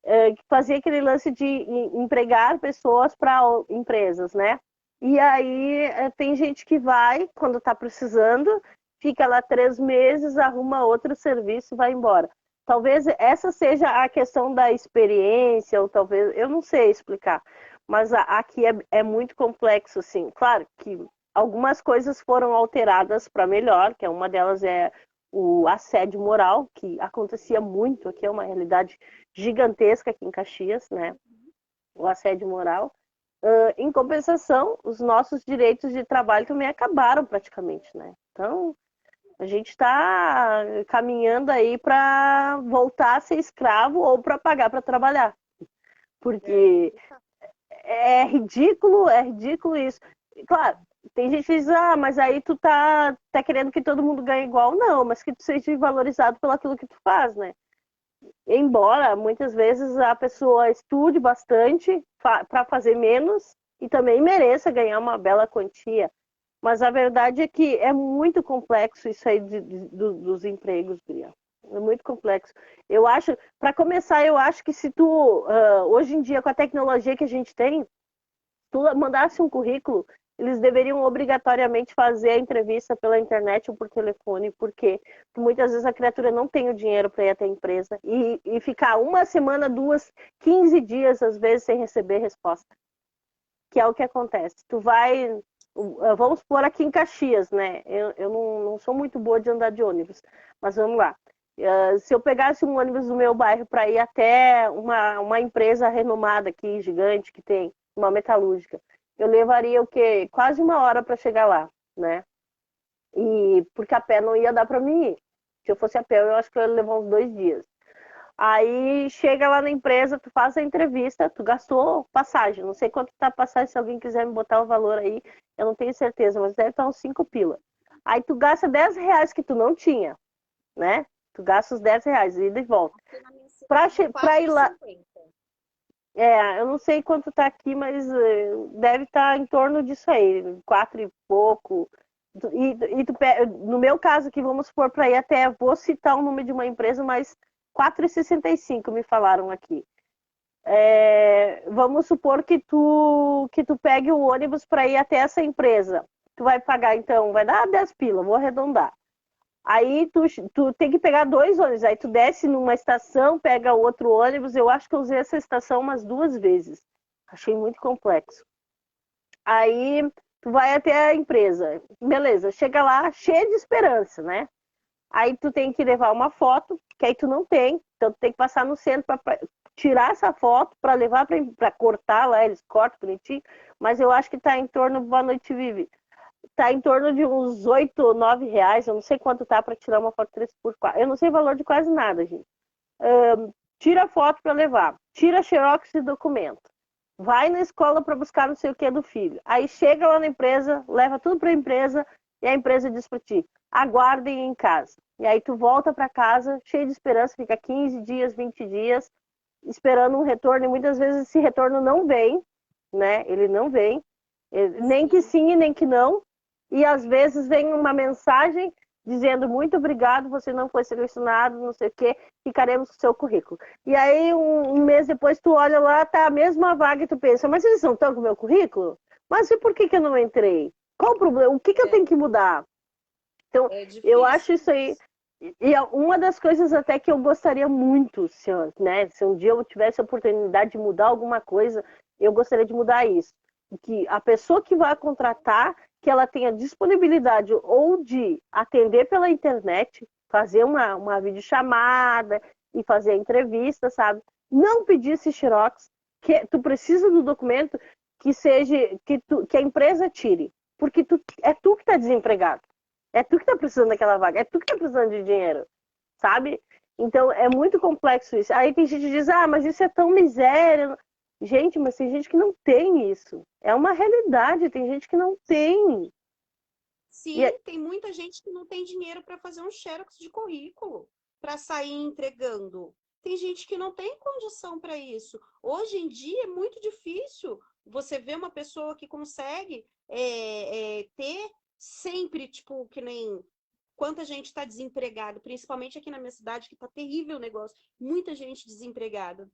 que fazia aquele lance de empregar pessoas para empresas, né? E aí tem gente que vai, quando está precisando, fica lá 3 meses, arruma outro serviço e vai embora. Talvez essa seja a questão da experiência, ou talvez, eu não sei explicar, mas aqui é muito complexo, assim. Claro que algumas coisas foram alteradas para melhor, que uma delas é o assédio moral, que acontecia muito, aqui é uma realidade gigantesca aqui em Caxias, né? O assédio moral. Em compensação, os nossos direitos de trabalho também acabaram praticamente, né? Então, a gente está caminhando aí para voltar a ser escravo ou para pagar para trabalhar. Porque é ridículo isso. Claro, tem gente que diz, mas aí tu tá querendo que todo mundo ganhe igual. Não, mas que tu seja valorizado pelo aquilo que tu faz, né? Embora muitas vezes a pessoa estude bastante para fazer menos e também mereça ganhar uma bela quantia. Mas a verdade é que é muito complexo isso aí dos empregos, Bria. É muito complexo. Eu acho, para começar, eu acho que se tu, hoje em dia, com a tecnologia que a gente tem, tu mandasse um currículo, eles deveriam obrigatoriamente fazer a entrevista pela internet ou por telefone, porque muitas vezes a criatura não tem o dinheiro para ir até a empresa e ficar uma semana, 15 dias, às vezes, sem receber resposta. Que é o que acontece. Tu vai, vamos pôr aqui em Caxias, né? Eu não sou muito boa de andar de ônibus, mas vamos lá. Se eu pegasse um ônibus do meu bairro para ir até uma empresa renomada aqui, gigante, que tem uma metalúrgica, eu levaria o quê? Quase 1 hora para chegar lá, né? E porque a pé não ia dar para mim ir. Se eu fosse a pé, eu acho que eu ia levar uns 2 dias. Aí chega lá na empresa, tu faz a entrevista, tu gastou passagem, não sei quanto tá a passagem, se alguém quiser me botar o valor aí, eu não tenho certeza, mas deve estar uns 5 pila. Aí tu gasta R$ 10 que tu não tinha, né? Tu gasta os R$ 10, ida e volta. Pra ir lá. Eu não sei quanto tá aqui, mas deve estar em torno disso aí, 4 e pouco. No meu caso aqui, vamos supor, para ir até, vou citar o nome de uma empresa, mas 4,65 me falaram aqui. Vamos supor que tu pegue o ônibus para ir até essa empresa. Tu vai pagar, então, vai dar 10 pila, vou arredondar. Aí tu tem que pegar 2 ônibus, aí tu desce numa estação, pega outro ônibus. Eu acho que eu usei essa estação umas 2 vezes. Achei muito complexo. Aí tu vai até a empresa. Beleza, chega lá cheia de esperança, né? Aí tu tem que levar uma foto, que aí tu não tem. Então tu tem que passar no centro para tirar essa foto, para levar para cortar lá, eles cortam bonitinho. Mas eu acho que tá em torno, boa noite, Vivi. Tá em torno de uns 8 ou 9 reais, eu não sei quanto tá para tirar uma foto 3x4. Eu não sei o valor de quase nada, gente. Tira a foto para levar, tira xerox de documento, vai na escola para buscar não sei o que do filho. Aí chega lá na empresa, leva tudo para a empresa e a empresa diz para ti, aguardem em casa. E aí tu volta para casa cheio de esperança, fica 15 dias, 20 dias, esperando um retorno, e muitas vezes esse retorno não vem, né? Ele não vem, nem que sim e nem que não. E às vezes vem uma mensagem dizendo muito obrigado, você não foi selecionado, não sei o quê, ficaremos com o seu currículo. E aí, um mês depois, tu olha lá, tá a mesma vaga e tu pensa, mas eles não estão com o meu currículo? Mas e por que eu não entrei? Qual o problema? O que eu tenho que mudar? Então, eu acho isso aí. E uma das coisas até que eu gostaria muito, se um dia eu tivesse a oportunidade de mudar alguma coisa, eu gostaria de mudar isso. Que a pessoa que vai contratar, que ela tenha disponibilidade ou de atender pela internet, fazer uma videochamada e fazer a entrevista, sabe? Não pedir esse xerox, que tu precisa do documento que seja, que a empresa tire. Porque é tu que está desempregado. É tu que tá precisando daquela vaga, é tu que tá precisando de dinheiro, sabe? Então é muito complexo isso. Aí tem gente que diz, mas isso é tão miséria. Gente, mas tem gente que não tem isso. É uma realidade, tem gente que não tem. Sim, tem muita gente que não tem dinheiro para fazer um xerox de currículo, para sair entregando. Tem gente que não tem condição para isso. Hoje em dia é muito difícil você ver uma pessoa que consegue ter sempre, tipo, que nem quanta gente está desempregada, principalmente aqui na minha cidade, que está terrível o negócio. Muita gente desempregada.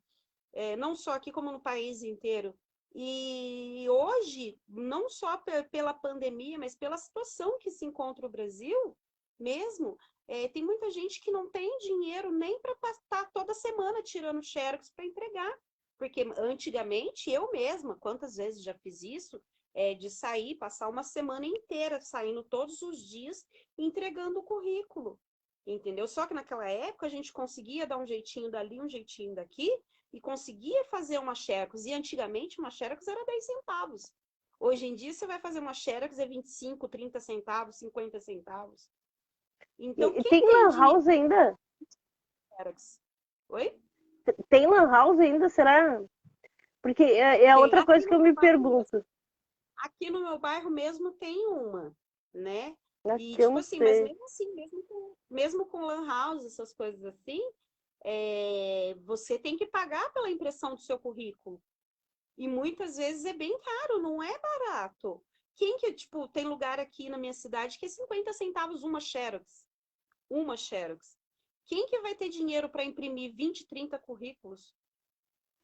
Não só aqui, como no país inteiro. E hoje, não só pela pandemia, mas pela situação que se encontra o Brasil mesmo, tem muita gente que não tem dinheiro nem para estar toda semana tirando xerox para entregar. Porque antigamente, eu mesma, quantas vezes já fiz isso, de sair, passar uma semana inteira saindo todos os dias entregando o currículo. Entendeu? Só que naquela época a gente conseguia dar um jeitinho dali, um jeitinho daqui, e conseguia fazer uma xerox. E antigamente uma xerox era 10 centavos. Hoje em dia você vai fazer uma xerox é 25, 30 centavos, 50 centavos. Então E quem tem tem lan dinheiro house ainda? xerox? Oi? Tem lan house ainda, será? Porque é Tem. outra coisa que eu me pergunto. Aqui no meu bairro mesmo tem uma, né? Aqui E eu tipo não assim, mas sei. mesmo assim, mesmo com lan house, essas coisas assim, você tem que pagar pela impressão do seu currículo. E muitas vezes é bem caro, não é barato. Quem que, tipo, tem lugar aqui na minha cidade que é 50 centavos uma xerox. Uma xerox. Quem que vai ter dinheiro para imprimir 20, 30 currículos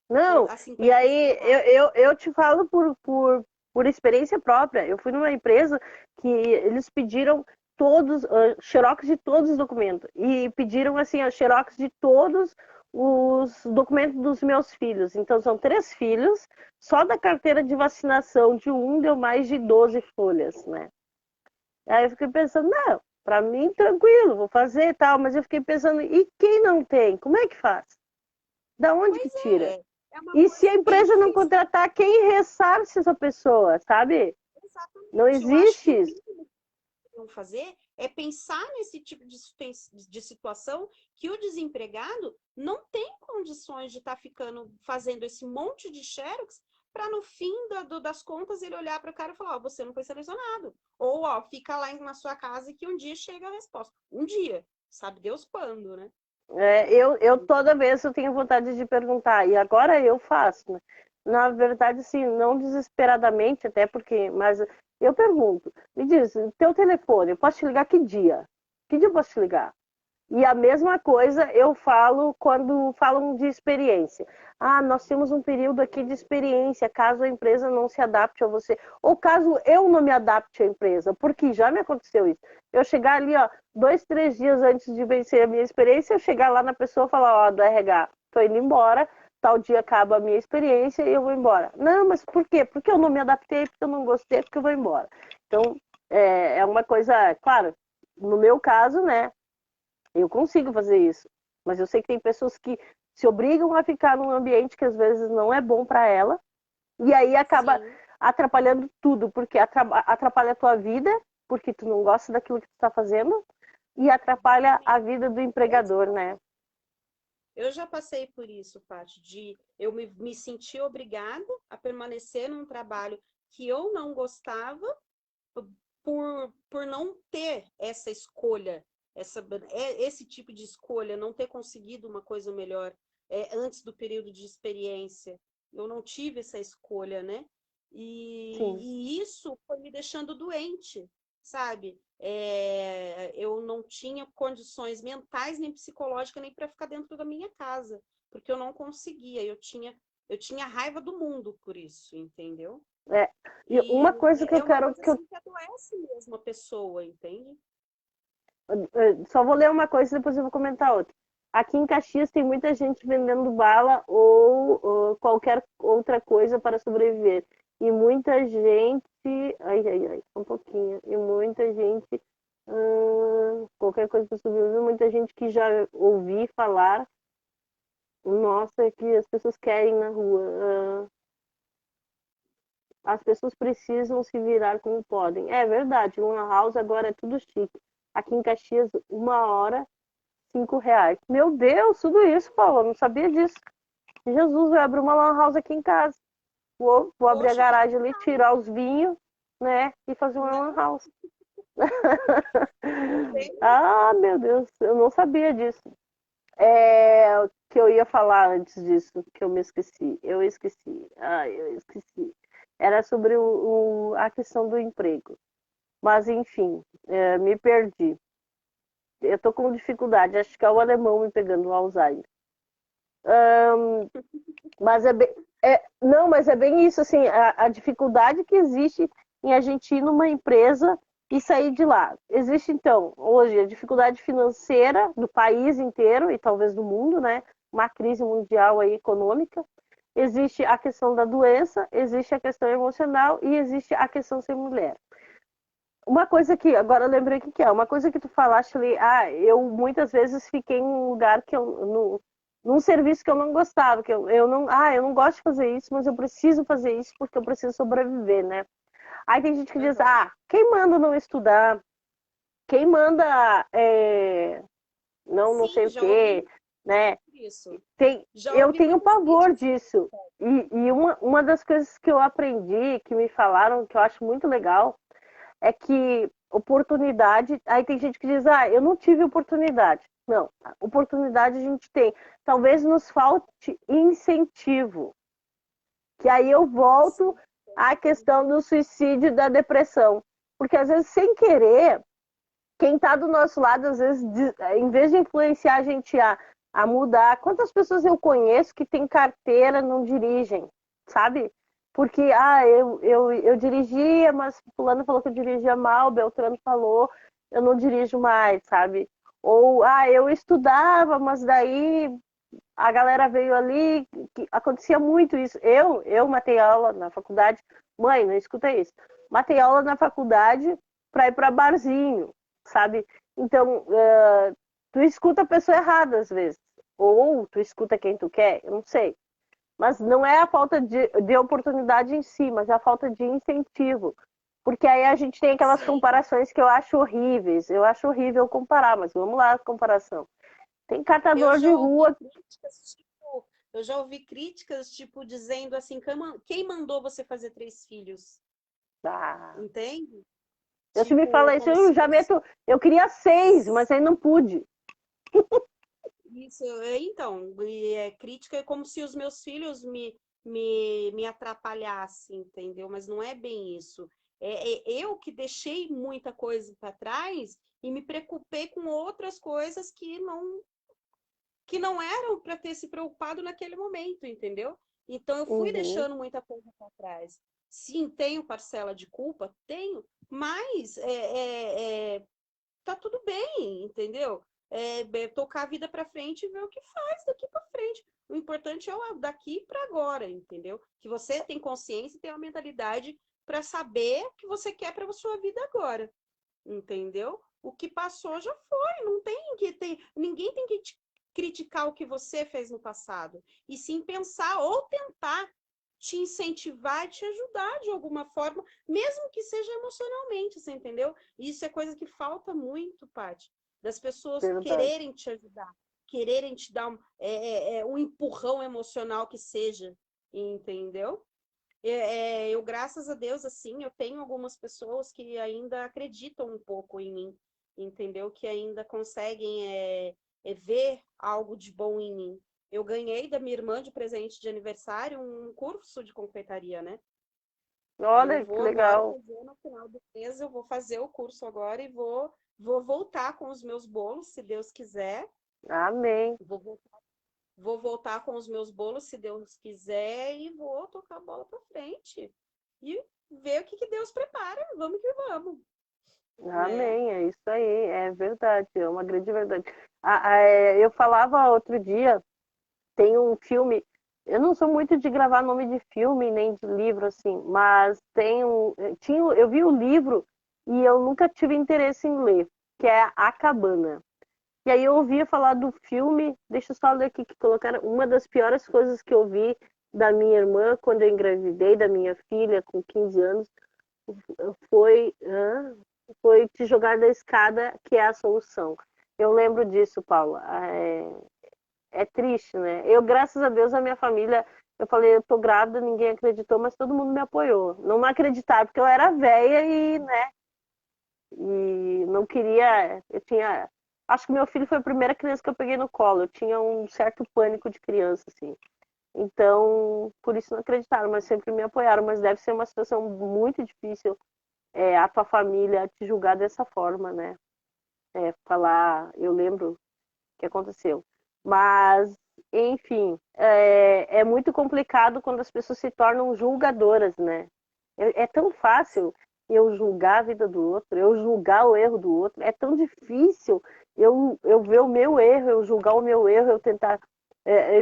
Não, a e 50 aí centavos? eu te falo por experiência própria. Eu fui numa empresa que eles pediram todos, xerox de todos os documentos. E pediram, assim, a xerox de todos os documentos dos meus filhos. Então, são 3 filhos. Só da carteira de vacinação de um deu mais de 12 folhas, né? Aí eu fiquei pensando, não, para mim, tranquilo, vou fazer e tal. Mas eu fiquei pensando, e quem não tem? Como é que faz? Da onde que Pois tira? é uma E se a coisa bem empresa não difícil. contratar, quem ressarce essa pessoa, sabe? Não Exatamente. Eu acho existe que o isso. mínimo que vão fazer é pensar nesse tipo de situação que o desempregado não tem condições de estar fazendo esse monte de xerox para no fim das contas ele olhar para o cara e falar, você não foi selecionado. Ou, fica lá na sua casa que um dia chega a resposta. Um dia, sabe Deus quando, né? Eu toda vez eu tenho vontade de perguntar, e agora eu faço, né? Na verdade, sim, não desesperadamente, até porque, mas eu pergunto, me diz, teu telefone, eu posso te ligar que dia? Que dia eu posso te ligar? E a mesma coisa eu falo quando falam de experiência. Nós temos um período aqui de experiência, caso a empresa não se adapte a você, ou caso eu não me adapte à empresa, porque já me aconteceu isso. Eu chegar ali, 2, 3 dias antes de vencer a minha experiência, eu chegar lá na pessoa e falar, do RH, tô indo embora, tal dia acaba a minha experiência e eu vou embora. Não, mas por quê? Porque eu não me adaptei, porque eu não gostei, porque eu vou embora. Então, é uma coisa, claro, no meu caso, né? Eu consigo fazer isso, mas eu sei que tem pessoas que se obrigam a ficar num ambiente que às vezes não é bom para ela, e aí acaba Sim. atrapalhando tudo, porque atrapalha a tua vida, porque tu não gosta daquilo que tu está fazendo, e atrapalha a Exatamente. vida do empregador, né? Eu já passei por isso, Paty, de eu me sentir obrigada a permanecer num trabalho que eu não gostava por não ter essa escolha, esse tipo de escolha, não ter conseguido uma coisa melhor antes do período de experiência. Eu não tive essa escolha, né? Sim. E isso foi me deixando doente, sabe? eu não tinha condições mentais nem psicológicas nem para ficar dentro da minha casa, porque eu não conseguia, eu tinha raiva do mundo por isso, entendeu? É. E E uma coisa que eu é uma quero coisa que eu assim que adoece mesmo a pessoa, entende? só vou ler uma coisa e depois eu vou comentar outra. Aqui em Caxias tem muita gente vendendo bala ou qualquer outra coisa para sobreviver. E muita gente. Ai, ai, ai, um pouquinho. E muita gente. Qualquer coisa para sobreviver. Muita gente que já ouvi falar. Nossa, é que as pessoas querem na rua. As pessoas precisam se virar como podem. É verdade, Lan House agora é tudo chique. Aqui em Caxias, 1 hora, R$ 5. Meu Deus, tudo isso, Paulo, eu não sabia disso. Jesus, vai abrir uma Lan House aqui em casa. Vou abrir a Poxa, tá garagem ali, tirar os vinhos, né? E fazer uma Lan não, House. tem, Ah, meu Deus, eu não sabia disso. O que eu ia falar antes disso, que eu me esqueci. Eu esqueci. Ai, eu esqueci. Era sobre a questão do emprego. Mas, enfim, me perdi. Eu tô com dificuldade, acho que é o alemão me pegando o Alzheimer. Mas é bem. Não, mas é bem isso, assim, a dificuldade que existe em a gente ir numa empresa e sair de lá. Existe, então, hoje, a dificuldade financeira do país inteiro e talvez do mundo, né? Uma crise mundial aí, econômica. Existe a questão da doença, existe a questão emocional e existe a questão ser mulher. Uma coisa que, agora eu lembrei o que é, uma coisa que tu falaste ali, eu muitas vezes fiquei em um lugar que num serviço que eu não gostava, que eu não gosto de fazer isso, mas eu preciso fazer isso porque eu preciso sobreviver, né? Aí tem gente que diz, uhum. quem manda não estudar? Quem manda não sei Sim, o já ouvi quê, né? isso. Já Eu ouvi tenho muitas pavor críticas. disso. E uma das coisas que eu aprendi, que me falaram, que eu acho muito legal, é que oportunidade. Aí tem gente que diz, eu não tive oportunidade. Não, oportunidade a gente tem. Talvez nos falte incentivo. Que aí eu volto Sim, à questão do suicídio e da depressão. Porque às vezes, sem querer, quem está do nosso lado, às vezes, em vez de influenciar a gente a mudar, quantas pessoas eu conheço que têm carteira, não dirigem, sabe? Porque, eu dirigia, mas fulano falou que eu dirigia mal, Beltrano falou, eu não dirijo mais, sabe? Ou, eu estudava, mas daí a galera veio ali, que acontecia muito isso. Eu matei aula na faculdade, mãe, não escuta isso. Matei aula na faculdade para ir para barzinho, sabe? Então, tu escuta a pessoa errada às vezes. Ou tu escuta quem tu quer, eu não sei. Mas não é a falta de oportunidade em si, mas é a falta de incentivo. Porque aí a gente tem aquelas sim. comparações que eu acho horríveis. Eu acho horrível comparar, mas vamos lá, a comparação. Tem Eu catador de já ouvi rua. críticas, eu já ouvi críticas, dizendo assim, quem mandou você fazer 3 filhos? Ah, Entende? eu se me Tipo, fala isso, como eu se já você. meto. Eu queria 6, mas aí não pude. Isso, então, crítica é como se os meus filhos me atrapalhassem, entendeu? Mas não é bem isso. Eu que deixei muita coisa para trás e me preocupei com outras coisas que não eram para ter se preocupado naquele momento, entendeu? Então eu fui Uhum, deixando muita coisa para trás. Sim, tenho parcela de culpa, tenho, mas tá tudo bem, entendeu? Tocar a vida para frente e ver o que faz daqui para frente. O importante é o daqui para agora, entendeu? Que você tem consciência e tem uma mentalidade para saber o que você quer para a sua vida agora, entendeu? O que passou já foi, não tem que ter, ninguém tem que criticar o que você fez no passado, e sim pensar ou tentar te incentivar e te ajudar de alguma forma, mesmo que seja emocionalmente, você entendeu? Isso é coisa que falta muito, Paty, das pessoas verdade. quererem te ajudar, quererem te dar um empurrão emocional que seja, entendeu? Eu, graças a Deus, assim, eu tenho algumas pessoas que ainda acreditam um pouco em mim, entendeu? Que ainda conseguem ver algo de bom em mim. Eu ganhei da minha irmã de presente de aniversário um curso de confeitaria, né? Olha, Eu que vou agora legal. fazer no final do mês, eu vou fazer o curso agora e vou voltar com os meus bolos, se Deus quiser. Amém. Vou voltar com os meus bolos, se Deus quiser, e vou tocar a bola para frente. E ver o que Deus prepara. Vamos que vamos, né? Amém, é isso aí, é verdade, é uma grande verdade. Eu falava outro dia, tem um filme, eu não sou muito de gravar nome de filme nem de livro assim, mas eu vi o livro e eu nunca tive interesse em ler, que é A Cabana. E aí eu ouvia falar do filme, deixa eu só ler aqui que colocaram, uma das piores coisas que eu vi da minha irmã quando eu engravidei da minha filha com 15 anos foi, foi te jogar da escada, que é a solução. Eu lembro disso, Paula. É triste, né? Eu, graças a Deus, a minha família, eu falei, eu tô grávida, ninguém acreditou, mas todo mundo me apoiou. Não acreditaram, porque eu era velha e não queria. Eu tinha. Acho que meu filho foi a primeira criança que eu peguei no colo. Eu tinha um certo pânico de criança, assim. Então, por isso não acreditaram, mas sempre me apoiaram. Mas deve ser uma situação muito difícil a tua família te julgar dessa forma, né? Falar, eu lembro que aconteceu. Mas, enfim, é muito complicado quando as pessoas se tornam julgadoras, né? É tão fácil eu julgar a vida do outro, eu julgar o erro do outro. É tão difícil eu ver o meu erro, eu julgar o meu erro, eu tentar.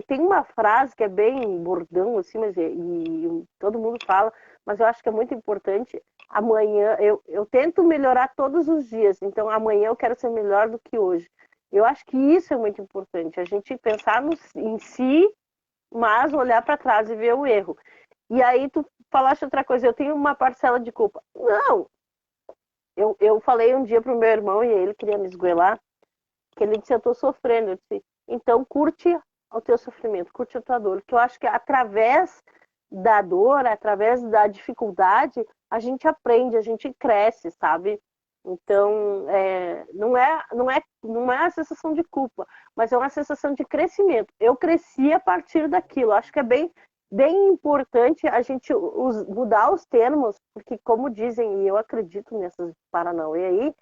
Tem uma frase que é bem bordão, assim, mas e todo mundo fala, mas eu acho que é muito importante. Amanhã, eu tento melhorar todos os dias, então amanhã eu quero ser melhor do que hoje. Eu acho que isso é muito importante, a gente pensar em si, mas olhar para trás e ver o erro. E aí tu falaste outra coisa, eu tenho uma parcela de culpa. Não, eu falei um dia pro meu irmão e ele queria me esgoelar, que ele disse, eu tô sofrendo. Eu disse, então curte o teu sofrimento, curte a tua dor, que eu acho que através da dor, através da dificuldade, a gente aprende, a gente cresce, sabe? Então, não é a sensação de culpa, mas é uma sensação de crescimento. Eu cresci a partir daquilo. Acho que é bem importante a gente mudar os termos, porque como dizem, e eu acredito nessas paranauê aí,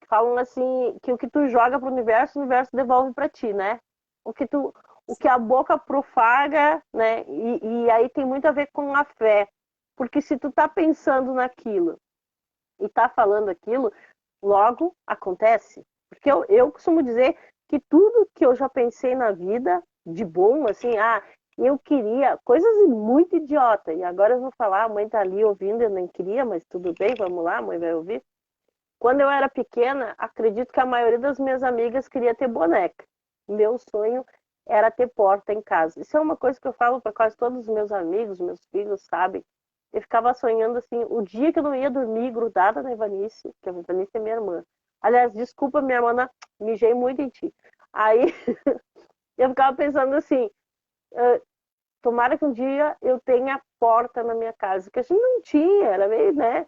falam assim que o que tu joga para o universo devolve para ti, né? O que a boca profaga, né? E aí tem muito a ver com a fé, porque se tu tá pensando naquilo e tá falando aquilo, logo acontece. Porque eu costumo dizer que tudo que eu já pensei na vida de bom, assim, eu queria coisas muito idiota. E agora eu vou falar, a mãe tá ali ouvindo, eu nem queria, mas tudo bem, vamos lá, a mãe vai ouvir. Quando eu era pequena, acredito que a maioria das minhas amigas queria ter boneca. Meu sonho era ter porta em casa. Isso é uma coisa que eu falo para quase todos os meus amigos, meus filhos, sabem. Eu ficava sonhando assim, o dia que eu não ia dormir grudada na Ivanice, que a Ivanice é minha irmã. Aliás, desculpa, minha irmã, mijei muito em ti. Aí eu ficava pensando assim, tomara que um dia eu tenha porta na minha casa, que a gente não tinha, era meio, né?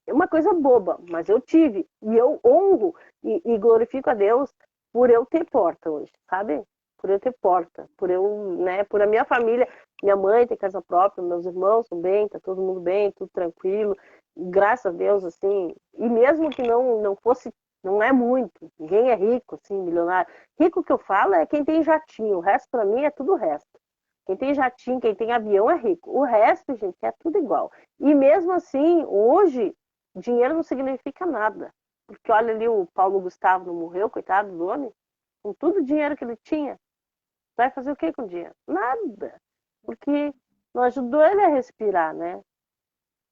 É uma coisa boba, mas eu tive. E eu honro e glorifico a Deus por eu ter porta hoje, sabe? Por eu ter porta, por eu, né, por a minha família, minha mãe tem casa própria, meus irmãos estão bem, tá todo mundo bem, tudo tranquilo. Graças a Deus, assim. E mesmo que não fosse, não é muito, ninguém é rico, assim, milionário. Rico que eu falo é quem tem jatinho, o resto para mim é tudo o resto. Quem tem jatinho, quem tem avião é rico. O resto, gente, é tudo igual. E mesmo assim, hoje, dinheiro não significa nada. Porque olha ali, o Paulo Gustavo não morreu, coitado do homem, com todo o dinheiro que ele tinha. Vai fazer o que com o dinheiro? Nada. Porque não ajudou ele a respirar, né?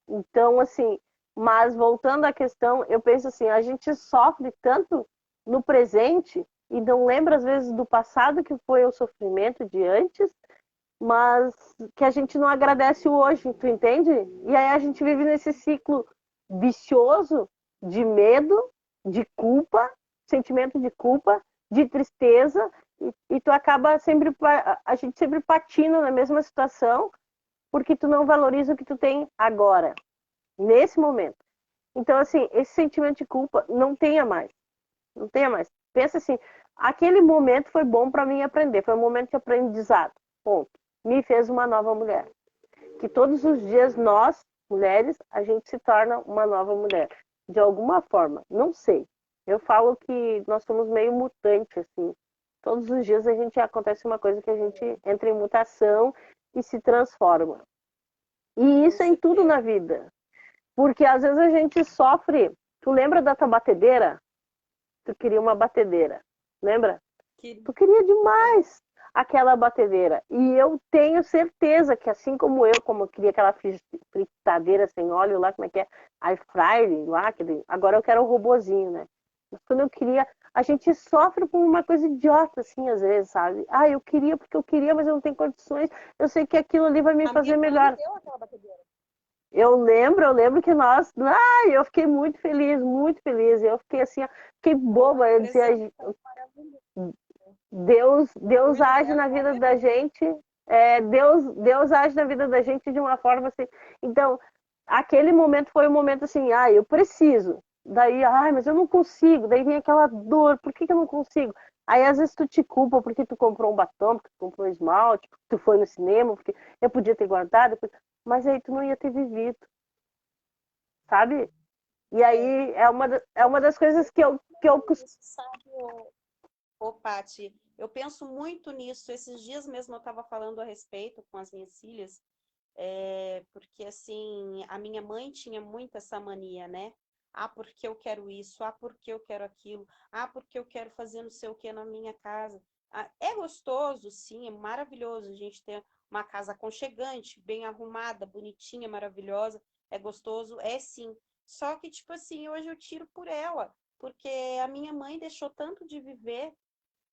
Então, assim, mas voltando à questão, eu penso assim, a gente sofre tanto no presente e não lembra às vezes do passado que foi o sofrimento de antes, mas que a gente não agradece o hoje, tu entende? E aí a gente vive nesse ciclo vicioso de medo, de culpa, sentimento de culpa, de tristeza, e tu acaba sempre, a gente sempre patina na mesma situação, porque tu não valoriza o que tu tem agora, nesse momento. Então, assim, esse sentimento de culpa não tenha mais, não tenha mais. Pensa assim, aquele momento foi bom para mim aprender, foi um momento de aprendizado, ponto. Me fez uma nova mulher. Que todos os dias nós mulheres, a gente se torna uma nova mulher. De alguma forma, não sei. Eu falo que nós somos meio mutantes, assim. Todos os dias a gente acontece uma coisa que a gente entra em mutação e se transforma. E isso é em tudo na vida. Porque às vezes a gente sofre. Tu lembra da tua batedeira? Tu queria uma batedeira, lembra? Tu queria demais aquela batedeira. E eu tenho certeza que assim como eu queria aquela fritadeira sem óleo lá, como é que é? Air fryer lá, agora eu quero o robozinho, né? Mas quando eu queria, a gente sofre por uma coisa idiota, assim, às vezes, sabe? Ah, eu queria porque eu queria, mas eu não tenho condições. Eu sei que aquilo ali vai me fazer melhor. Eu lembro que nós, eu fiquei muito feliz, muito feliz. Eu fiquei assim, fiquei boba, eu dizia, Deus age na vida da gente, Deus age na vida da gente de uma forma assim. Então, aquele momento foi um momento assim, eu preciso. Daí, mas eu não consigo. Daí vem aquela dor, por que eu não consigo? Aí às vezes tu te culpa porque tu comprou um batom, porque tu comprou um esmalte, porque tu foi no cinema, porque eu podia ter guardado, mas aí tu não ia ter vivido, sabe? E aí é uma das coisas que eu Ô, Paty, eu penso muito nisso. Esses dias mesmo eu estava falando a respeito com as minhas filhas, porque assim, a minha mãe tinha muito essa mania, né? Ah, porque eu quero isso, porque eu quero aquilo, porque eu quero fazer não sei o que na minha casa. É gostoso, sim, é maravilhoso a gente ter uma casa aconchegante, bem arrumada, bonitinha, maravilhosa. É gostoso, é sim. Só que, tipo assim, hoje eu tiro por ela, porque a minha mãe deixou tanto de viver,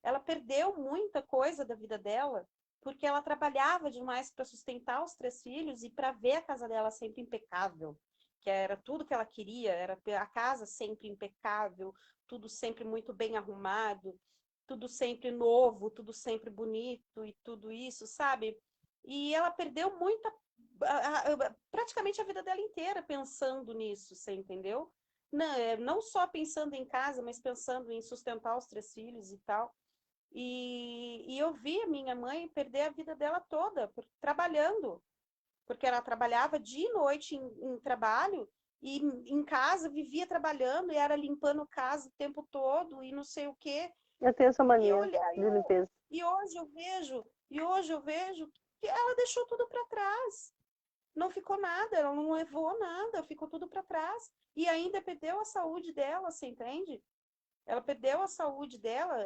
ela perdeu muita coisa da vida dela, porque ela trabalhava demais para sustentar os 3 filhos e para ver a casa dela sempre impecável, que era tudo que ela queria, era a casa sempre impecável, tudo sempre muito bem arrumado, tudo sempre novo, tudo sempre bonito e tudo isso, sabe? E ela perdeu muita, praticamente a vida dela inteira pensando nisso, você entendeu? Não só pensando em casa, mas pensando em sustentar os 3 filhos e tal. E eu vi a minha mãe perder a vida dela toda trabalhando, porque ela trabalhava dia e noite em trabalho e em casa vivia trabalhando e era limpando casa o tempo todo e não sei o quê. Eu tenho essa E, mania olha, de limpeza. e hoje eu vejo que ela deixou tudo para trás. Não ficou nada, ela não levou nada, ficou tudo para trás. E ainda perdeu a saúde dela, você entende? Ela perdeu a saúde dela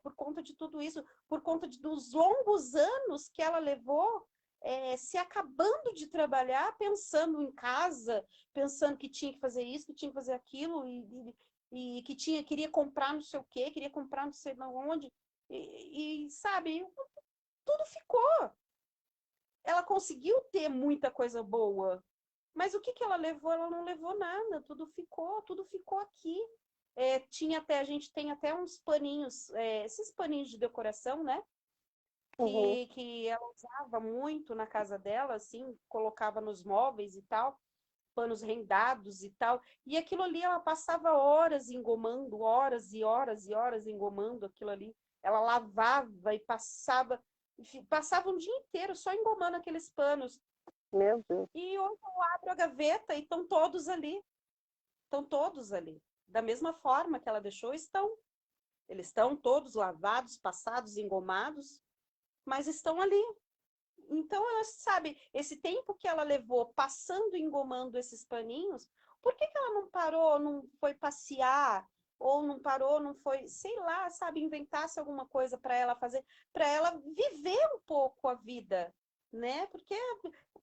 por conta de tudo isso, por conta dos longos anos que ela levou se acabando de trabalhar, pensando em casa, pensando que tinha que fazer isso, que tinha que fazer aquilo, e que queria comprar não sei o quê, queria comprar não sei de onde. Sabe, tudo ficou. Ela conseguiu ter muita coisa boa, mas o que ela levou? Ela não levou nada, tudo ficou aqui. A gente tem até uns paninhos, esses paninhos de decoração, né? Uhum. Que ela usava muito na casa dela, assim, colocava nos móveis e tal, panos rendados e tal. E aquilo ali ela passava horas engomando, horas e horas e horas engomando aquilo ali. Ela lavava e passava um dia inteiro só engomando aqueles panos. Meu Deus. E hoje eu abro a gaveta e estão todos ali. Estão todos ali. Da mesma forma que ela deixou, estão. Eles estão todos lavados, passados, engomados, mas estão ali. Então, sabe, esse tempo que ela levou passando e engomando esses paninhos, por que ela não parou, não foi passear? Ou não parou, não foi, sei lá, sabe, inventasse alguma coisa para ela fazer, para ela viver um pouco a vida, né? Porque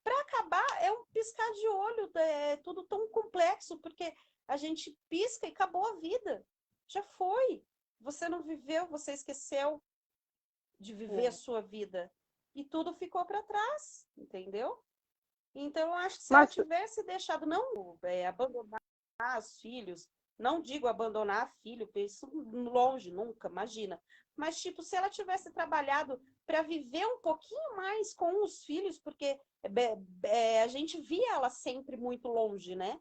para acabar é um piscar de olho, é tudo tão complexo, porque a gente pisca e acabou a vida. Já foi. Você não viveu, você esqueceu de viver a sua vida. E tudo ficou para trás, entendeu? Então, eu acho que se ela Mas, tivesse deixado, não abandonar os filhos, não digo abandonar filho, isso longe, nunca, imagina. Mas, tipo, se ela tivesse trabalhado para viver um pouquinho mais com os filhos, porque a gente via ela sempre muito longe, né?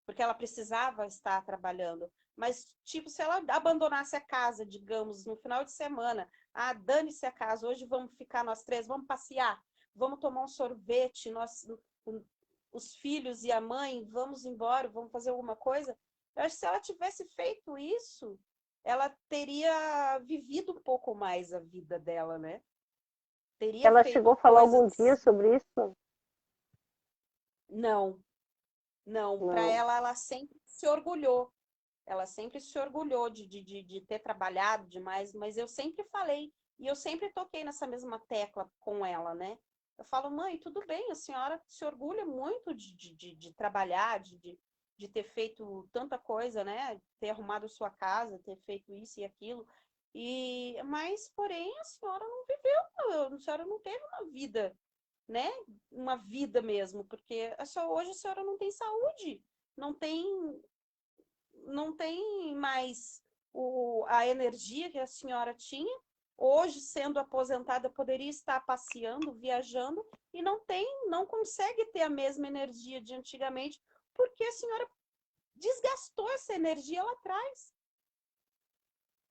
Porque ela precisava estar trabalhando. Mas, tipo, se ela abandonasse a casa, digamos, no final de semana, dane-se a casa, hoje vamos ficar nós 3, vamos passear, vamos tomar um sorvete, os filhos e a mãe, vamos embora, vamos fazer alguma coisa. Eu acho que se ela tivesse feito isso, ela teria vivido um pouco mais a vida dela, né? Teria Ela chegou feito a falar algum dia coisas. sobre isso? Não, não. Para Não. ela sempre se orgulhou. Ela sempre se orgulhou de ter trabalhado demais, mas eu sempre falei, e eu sempre toquei nessa mesma tecla com ela, né? Eu falo, mãe, tudo bem, a senhora se orgulha muito de trabalhar, de ter feito tanta coisa, né? Ter arrumado sua casa, ter feito isso e aquilo. Mas, porém, a senhora não viveu, a senhora não teve uma vida, né? Uma vida mesmo, porque hoje a senhora não tem saúde, não tem não tem mais a energia que a senhora tinha. Hoje, sendo aposentada, poderia estar passeando, viajando, e não consegue ter a mesma energia de antigamente, porque a senhora desgastou essa energia lá atrás.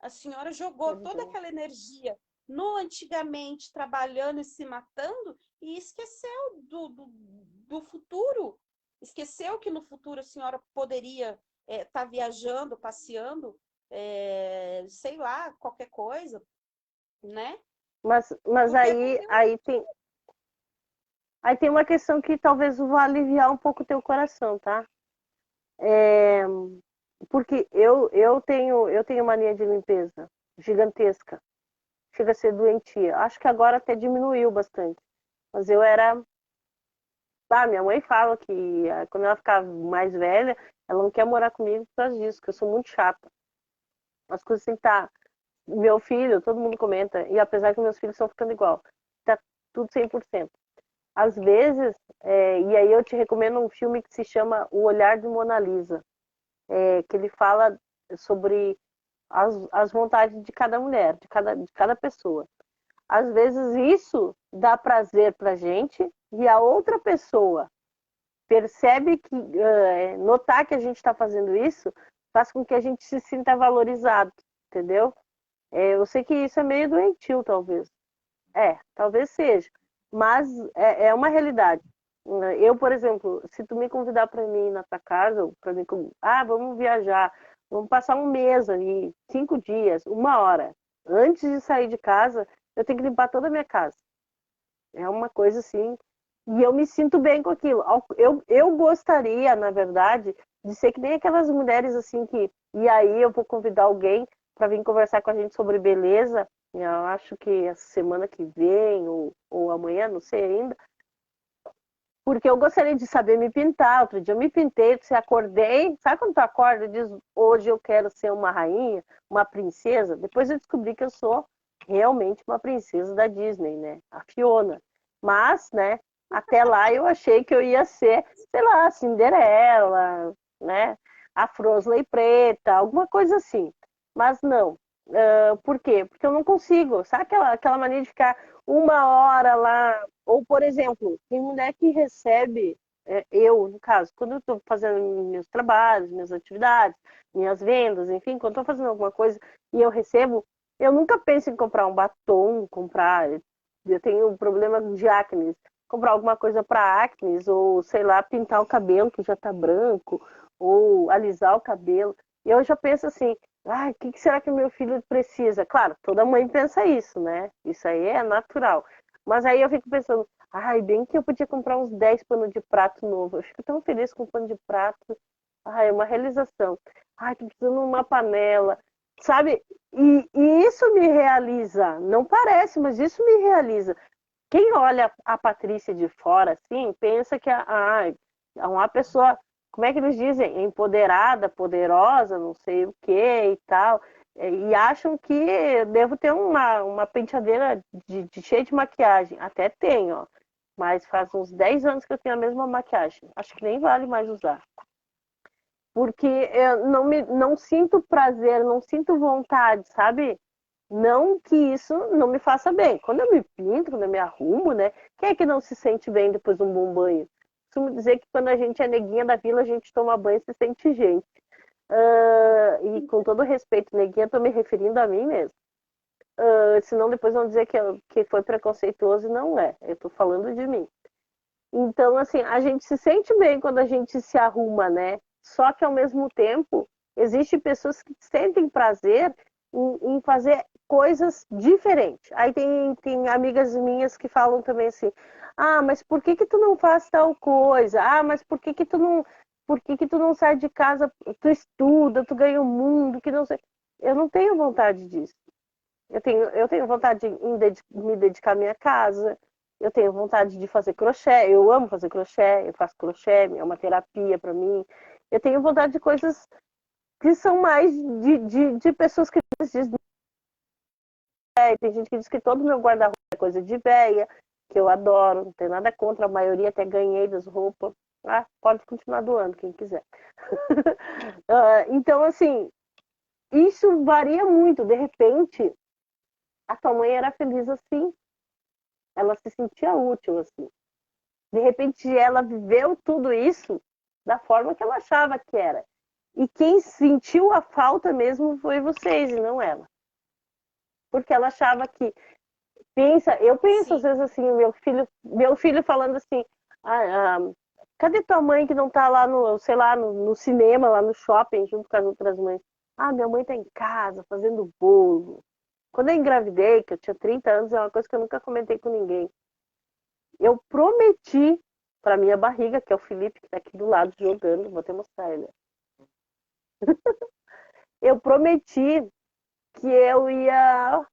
A senhora jogou toda Verdade. aquela energia no antigamente, trabalhando e se matando, e esqueceu do futuro. Esqueceu que no futuro a senhora poderia estar viajando, passeando, sei lá, qualquer coisa, né? Mas Porque aí tem uma questão que talvez vá aliviar um pouco o teu coração, tá? Porque eu tenho mania de limpeza gigantesca. Chega a ser doentia. Acho que agora até diminuiu bastante. Mas eu era. Ah, minha mãe fala que quando ela ficar mais velha, ela não quer morar comigo por causa disso, que eu sou muito chata. As coisas têm que estar. Meu filho, todo mundo comenta, e apesar que meus filhos estão ficando igual, tá tudo 100%. Às vezes, e aí eu te recomendo um filme que se chama O Olhar de Mona Lisa, que ele fala sobre as vontades de cada mulher, de cada pessoa. Às vezes isso dá prazer pra gente e a outra pessoa percebe que notar que a gente está fazendo isso faz com que a gente se sinta valorizado, entendeu? Eu sei que isso é meio doentio, talvez. Talvez seja, mas é uma realidade. Eu, por exemplo, se tu me convidar para mim ir na tua casa, para mim, vamos viajar, vamos passar um mês aí, 5 dias, 1 hora. Antes de sair de casa, eu tenho que limpar toda a minha casa. É uma coisa assim, e eu me sinto bem com aquilo. Eu gostaria, na verdade, de ser que nem aquelas mulheres assim que, e aí eu vou convidar alguém para vir conversar com a gente sobre beleza. Eu acho que essa semana que vem, ou amanhã, não sei ainda, porque eu gostaria de saber me pintar. Outro dia eu me pintei, se acordei, sabe quando tu acorda e diz, hoje eu quero ser uma rainha, uma princesa? Depois eu descobri que eu sou realmente uma princesa da Disney, né? A Fiona. Mas, né, até lá eu achei que eu ia ser, sei lá, Cinderela, né? A Frosley preta, alguma coisa assim. Mas não. Por quê? Porque eu não consigo. Sabe aquela mania de ficar 1 hora lá? Ou, por exemplo, tem mulher que recebe, eu, no caso, quando eu estou fazendo meus trabalhos, minhas atividades, minhas vendas, enfim, quando estou fazendo alguma coisa e eu recebo, eu nunca penso em comprar um batom, eu tenho um problema de acne, comprar alguma coisa para acne, ou sei lá, pintar o cabelo que já está branco, ou alisar o cabelo. E eu já penso assim, o que será que o meu filho precisa? Claro, toda mãe pensa isso, né? Isso aí é natural. Mas aí eu fico pensando, bem que eu podia comprar uns 10 panos de prato novo. Eu fico tão feliz com pano de prato. É uma realização. Tô precisando de uma panela. Sabe? E isso me realiza. Não parece, mas isso me realiza. Quem olha a Patrícia de fora, assim, pensa que é uma pessoa, como é que eles dizem? Empoderada, poderosa, não sei o que e tal. E acham que eu devo ter uma penteadeira cheia de maquiagem. Até tenho, ó. Mas faz uns 10 anos que eu tenho a mesma maquiagem. Acho que nem vale mais usar. Porque eu não sinto prazer, não sinto vontade, sabe? Não que isso não me faça bem. Quando eu me pinto, quando eu me arrumo, né? Quem é que não se sente bem depois de um bom banho? Costumo dizer que quando a gente é neguinha da vila, a gente toma banho e se sente gente. E com todo respeito, neguinha, estou me referindo a mim mesmo. Senão depois vão dizer que foi preconceituoso e não é. Eu estou falando de mim. Então, assim, a gente se sente bem quando a gente se arruma, né? Só que, ao mesmo tempo, existem pessoas que sentem prazer em fazer coisas diferentes. Aí tem amigas minhas que falam também assim, ah, mas por que que tu não faz tal coisa? Ah, mas por que que tu não sai de casa, tu estuda, tu ganha o mundo, que não sei. Eu não tenho vontade disso. Eu tenho vontade de me dedicar à minha casa, eu tenho vontade de fazer crochê, eu amo fazer crochê, eu faço crochê, é uma terapia para mim. Eu tenho vontade de coisas que são mais de pessoas que dizem, tem gente que diz que todo o meu guarda-roupa é coisa de véia, que eu adoro, não tenho nada contra, a maioria até ganhei das roupas. Ah, pode continuar doando, quem quiser. Então, assim, isso varia muito. De repente, a tua mãe era feliz assim, ela se sentia útil assim. De repente, ela viveu tudo isso da forma que ela achava que era. E quem sentiu a falta mesmo foi vocês e não ela. Porque ela achava que eu penso às Sim. vezes assim, meu filho falando assim, ah, cadê tua mãe que não tá lá no, sei lá, no cinema, lá no shopping, junto com as outras mães? Ah, minha mãe tá em casa fazendo bolo. Quando eu engravidei, que eu tinha 30 anos, é uma coisa que eu nunca comentei com ninguém. Eu prometi para minha barriga, que é o Felipe, que está aqui do lado jogando, vou até mostrar ele. Eu prometi que eu ia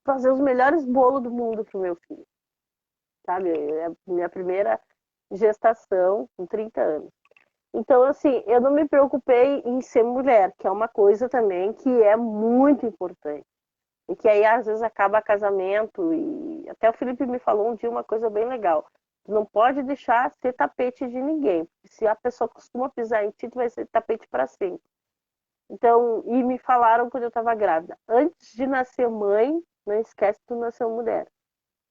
fazer os melhores bolos do mundo pro meu filho. Sabe? É a minha primeira gestação com 30 anos. Então, assim, eu não me preocupei em ser mulher, que é uma coisa também que é muito importante. E que aí, às vezes, acaba casamento. E até o Felipe me falou um dia uma coisa bem legal. Tu não pode deixar ser tapete de ninguém. Porque se a pessoa costuma pisar em ti, tu vai ser tapete para sempre. Então, e me falaram quando eu estava grávida. Antes de nascer mãe, não esquece que tu nasceu mulher.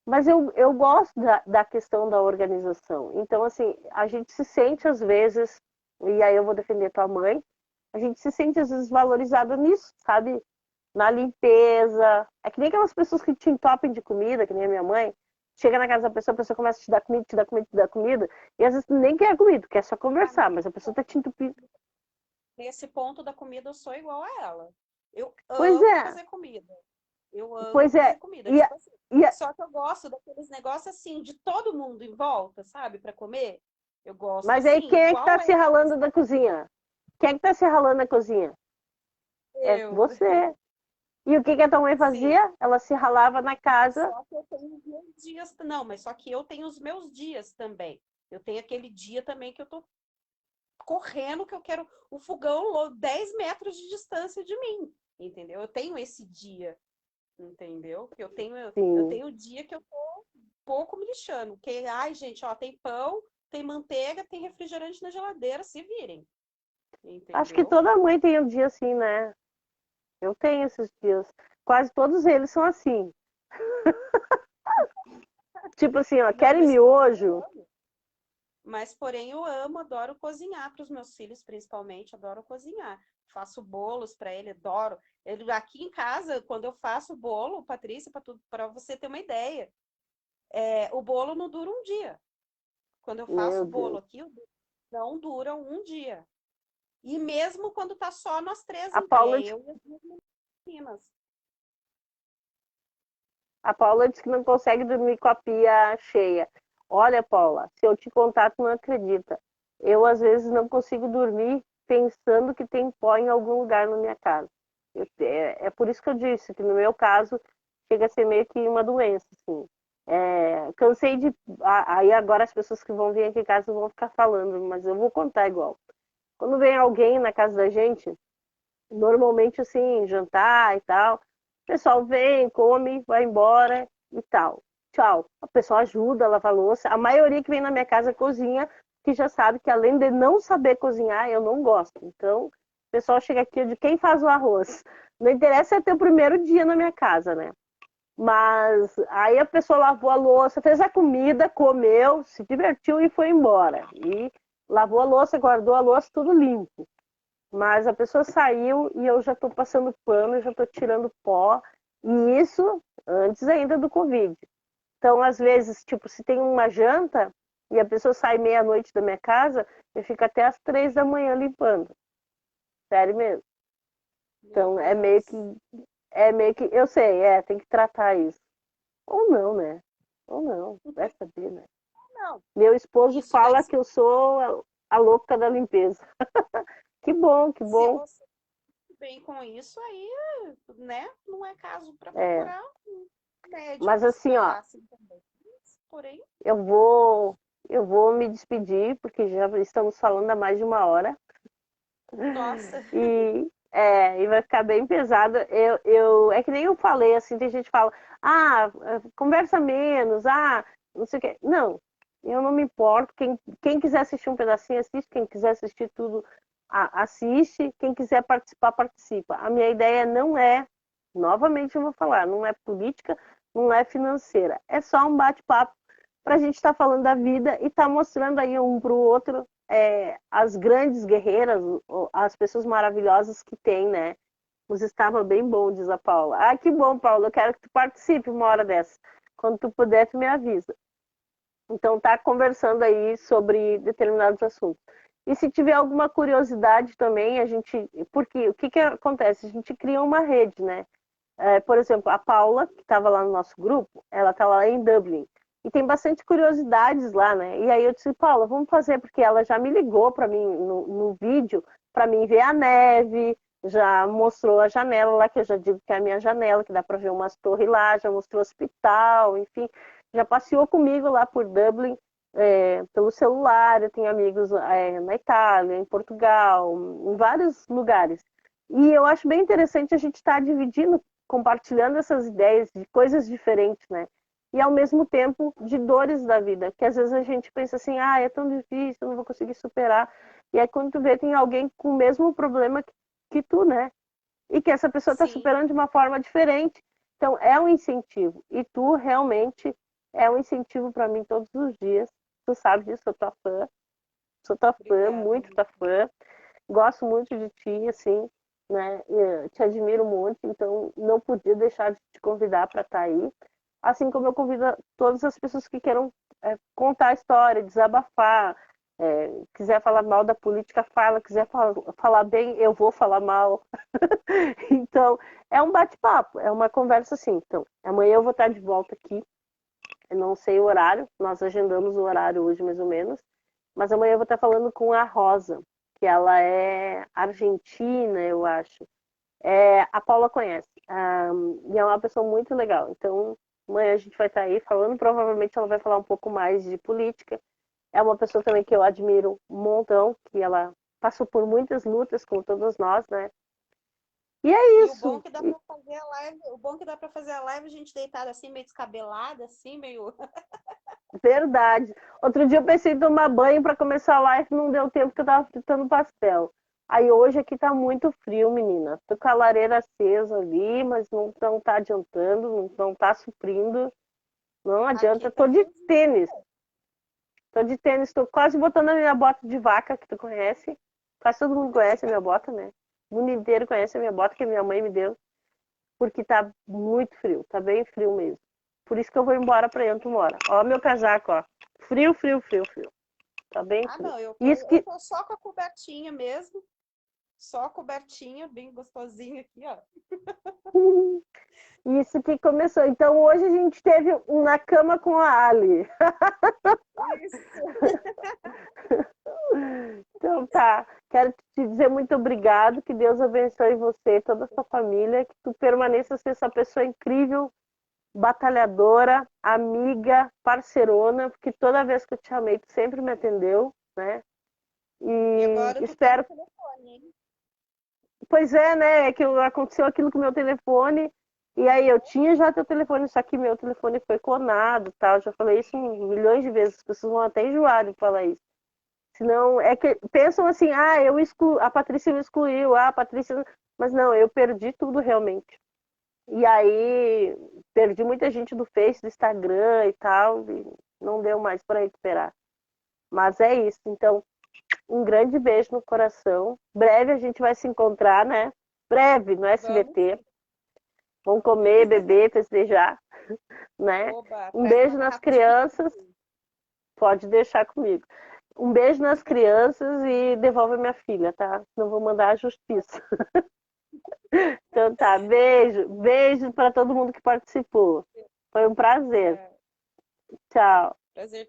Mas eu gosto da questão da organização. Então, assim, a gente se sente às vezes, e aí eu vou defender tua mãe, a gente se sente às vezes valorizada nisso, sabe? Na limpeza. É que nem aquelas pessoas que te entopem de comida, que nem a minha mãe. Chega na casa da pessoa, a pessoa começa a te dar comida, te dar comida, te dar comida, e às vezes tu nem quer comida, quer só conversar, mas a pessoa tá te entupindo. Nesse ponto da comida, eu sou igual a ela. Eu Pois amo é, fazer comida. Eu amo pois é. fazer comida. E, Tipo assim, e, só que eu gosto daqueles negócios assim, de todo mundo em volta, sabe, para comer. Eu gosto mas aí assim, quem é que tá igual se ela. ralando da cozinha? Quem é que tá se ralando na cozinha? É Eu, você. E o que a tua mãe sim. fazia? Ela se ralava na casa. Só que eu tenho os meus dias. Não, mas só que eu tenho os meus dias também. Eu tenho aquele dia também que eu tô correndo, que eu quero o fogão 10 metros de distância de mim. Entendeu? Eu tenho esse dia. Entendeu? Eu Sim. tenho o dia que eu tô pouco me lixando. Que, ai, gente, ó, tem pão, tem manteiga, tem refrigerante na geladeira, se virem. Acho que Entendeu? toda mãe tem um dia assim, né? Eu tenho esses dias. Quase todos eles são assim. Tipo assim, ó, Não, querem miojo? porém eu amo, adoro cozinhar para os meus filhos, principalmente, adoro cozinhar. Faço bolos para ele, adoro. Ele, aqui em casa, quando eu faço bolo, Patrícia, para você ter uma ideia, o bolo não dura um dia. Quando eu faço Meu o bolo Deus. aqui, não dura um dia. E mesmo quando tá só nós três A em pé, Paula, eu e as minhas meninas. a Paula disse que não consegue dormir com a pia cheia. Olha, Paula, se eu te contar, tu não acredita. Eu, às vezes, não consigo dormir pensando que tem pó em algum lugar na minha casa. É por isso que eu disse que, no meu caso, chega a ser meio que uma doença, assim. Cansei de. Aí agora as pessoas que vão vir aqui em casa vão ficar falando, mas eu vou contar igual. Quando vem alguém na casa da gente, normalmente assim, jantar e tal, o pessoal vem, come, vai embora e tal. Tchau. A pessoa ajuda a lavar a louça. A maioria que vem na minha casa cozinha, que já sabe que além de não saber cozinhar, eu não gosto. Então, o pessoal chega aqui de quem faz o arroz. Não interessa ter o primeiro dia na minha casa, né? Mas aí a pessoa lavou a louça, fez a comida, comeu, se divertiu e foi embora. E lavou a louça, guardou a louça, tudo limpo. Mas a pessoa saiu e eu já estou passando pano, já estou tirando pó. E isso antes ainda do Covid. Então, às vezes, tipo, se tem uma janta, E a pessoa sai meia-noite da minha casa e fica até as 3 da manhã limpando. Sério mesmo. Então é meio que, eu sei, tem que tratar isso. Ou não, né? Ou não, vai saber, né? Não, Meu esposo isso daí, fala que eu sou a louca da limpeza. Que bom, que se bom. você bem com isso, aí, né, não é caso para É, procurar um médico mas para se assim, ó, tratar assim também. Porém, eu vou, eu vou me despedir, porque já estamos falando há mais de uma hora. nossa, E vai ficar bem pesado. É que nem eu falei, assim, tem gente que fala, conversa menos, não sei o quê. Não, eu não me importo. Quem quiser assistir um pedacinho, assiste. Quem quiser assistir tudo, assiste. Quem quiser participar, participa. A minha ideia não é, novamente eu vou falar, não é política, não é financeira. É só um bate-papo para a gente estar falando da vida e estar mostrando aí um para o outro as grandes guerreiras, as pessoas maravilhosas que tem, né? Os estava bem bom, diz a Paula. Ah, que bom, Paula, eu quero que tu participe uma hora dessa. Quando tu puder, tu me avisa. Então, tá conversando aí sobre determinados assuntos. E se tiver alguma curiosidade também, porque o que acontece? A gente cria uma rede, né? Por exemplo, a Paula, que estava lá no nosso grupo, ela está lá em Dublin. E tem bastante curiosidades lá, né? E aí eu disse, Paula, vamos fazer, porque ela já me ligou para mim no vídeo, para mim ver a neve, já mostrou a janela lá, que eu já digo que é a minha janela, que dá para ver umas torres lá, já mostrou o hospital, enfim, já passeou comigo lá por Dublin, pelo celular. Eu tenho amigos na Itália, em Portugal, em vários lugares. E eu acho bem interessante a gente estar dividindo, compartilhando essas ideias de coisas diferentes, né? E ao mesmo tempo de dores da vida, que às vezes a gente pensa assim, é tão difícil, eu não vou conseguir superar. E aí quando tu vê, tem alguém com o mesmo problema que tu, né? E que essa pessoa está sim, superando de uma forma diferente. Então é um incentivo. E tu realmente é um incentivo para mim todos os dias. Tu sabe disso, sou tua fã, obrigada. muito tua fã. Gosto muito de ti, assim, né? Eu te admiro muito, então não podia deixar de te convidar para estar aí. Assim como eu convido todas as pessoas que queiram contar a história, desabafar, quiser falar mal da política, fala, quiser falar bem, eu vou falar mal. Então, é um bate-papo, é uma conversa assim. Então, amanhã eu vou estar de volta aqui, eu não sei o horário, nós agendamos o horário hoje mais ou menos, mas amanhã eu vou estar falando com a Rosa, que ela é argentina, eu acho. A Paula conhece, e é uma pessoa muito legal. Então, amanhã a gente vai estar aí falando, provavelmente ela vai falar um pouco mais de política. É uma pessoa também que eu admiro um montão, que ela passou por muitas lutas, como todos nós, né? E é E o bom isso. que dá para fazer a live, o bom que dá para fazer a live a gente deitada assim, meio descabelada, assim, meio. Verdade. Outro dia eu pensei em tomar banho para começar a live, não deu tempo que eu tava fritando pastel. Aí hoje aqui tá muito frio, menina. Tô com a lareira acesa ali, mas não tá adiantando, não tá suprindo. Não Aqui adianta. tá friozinho. Tô de tênis, tô quase botando a minha bota de vaca, que tu conhece. Quase todo mundo conhece a minha bota, né? O mundo inteiro conhece a minha bota, que a minha mãe me deu, porque tá muito frio, tá bem frio mesmo. Por isso que eu vou embora pra onde tu mora. Ó, meu casaco, ó. Frio, frio, frio, frio. Tá bem Ah, frio. não, Isso eu que. tô só com a cobertinha mesmo. Só a cobertinha, bem gostosinha aqui, ó. Isso que começou. Então hoje a gente teve um na cama com a Ali. Isso. Então tá. Quero te dizer muito obrigado. Que Deus abençoe você, toda a sua família. Que tu permaneça ser essa pessoa incrível, batalhadora, amiga, parcerona, porque toda vez que eu te chamei, tu sempre me atendeu, né? E E agora tu tem meu espero. telefone, hein? Pois é, né? Que aconteceu aquilo com o meu telefone. E aí eu tinha já teu telefone, só que meu telefone foi clonado, tal. Já falei isso milhões de vezes. As pessoas vão até enjoar de falar isso. Senão é que pensam assim, a Patrícia me excluiu, a Patrícia. Mas não, eu perdi tudo realmente. E aí perdi muita gente do Face, do Instagram e tal, e não deu mais para recuperar. Mas é isso. Então, um grande beijo no coração. Breve a gente vai se encontrar, né? Breve no Vamos SBT. sim. Vamos comer, beber, festejar, né? Oba, Um traz uma beijo nas garrafa de vinho. crianças. Pode deixar comigo. Um beijo nas crianças e devolve a minha filha, tá? Não vou mandar a justiça. Então tá, beijo. Beijo para todo mundo que participou. Foi um prazer. É, Tchau. prazer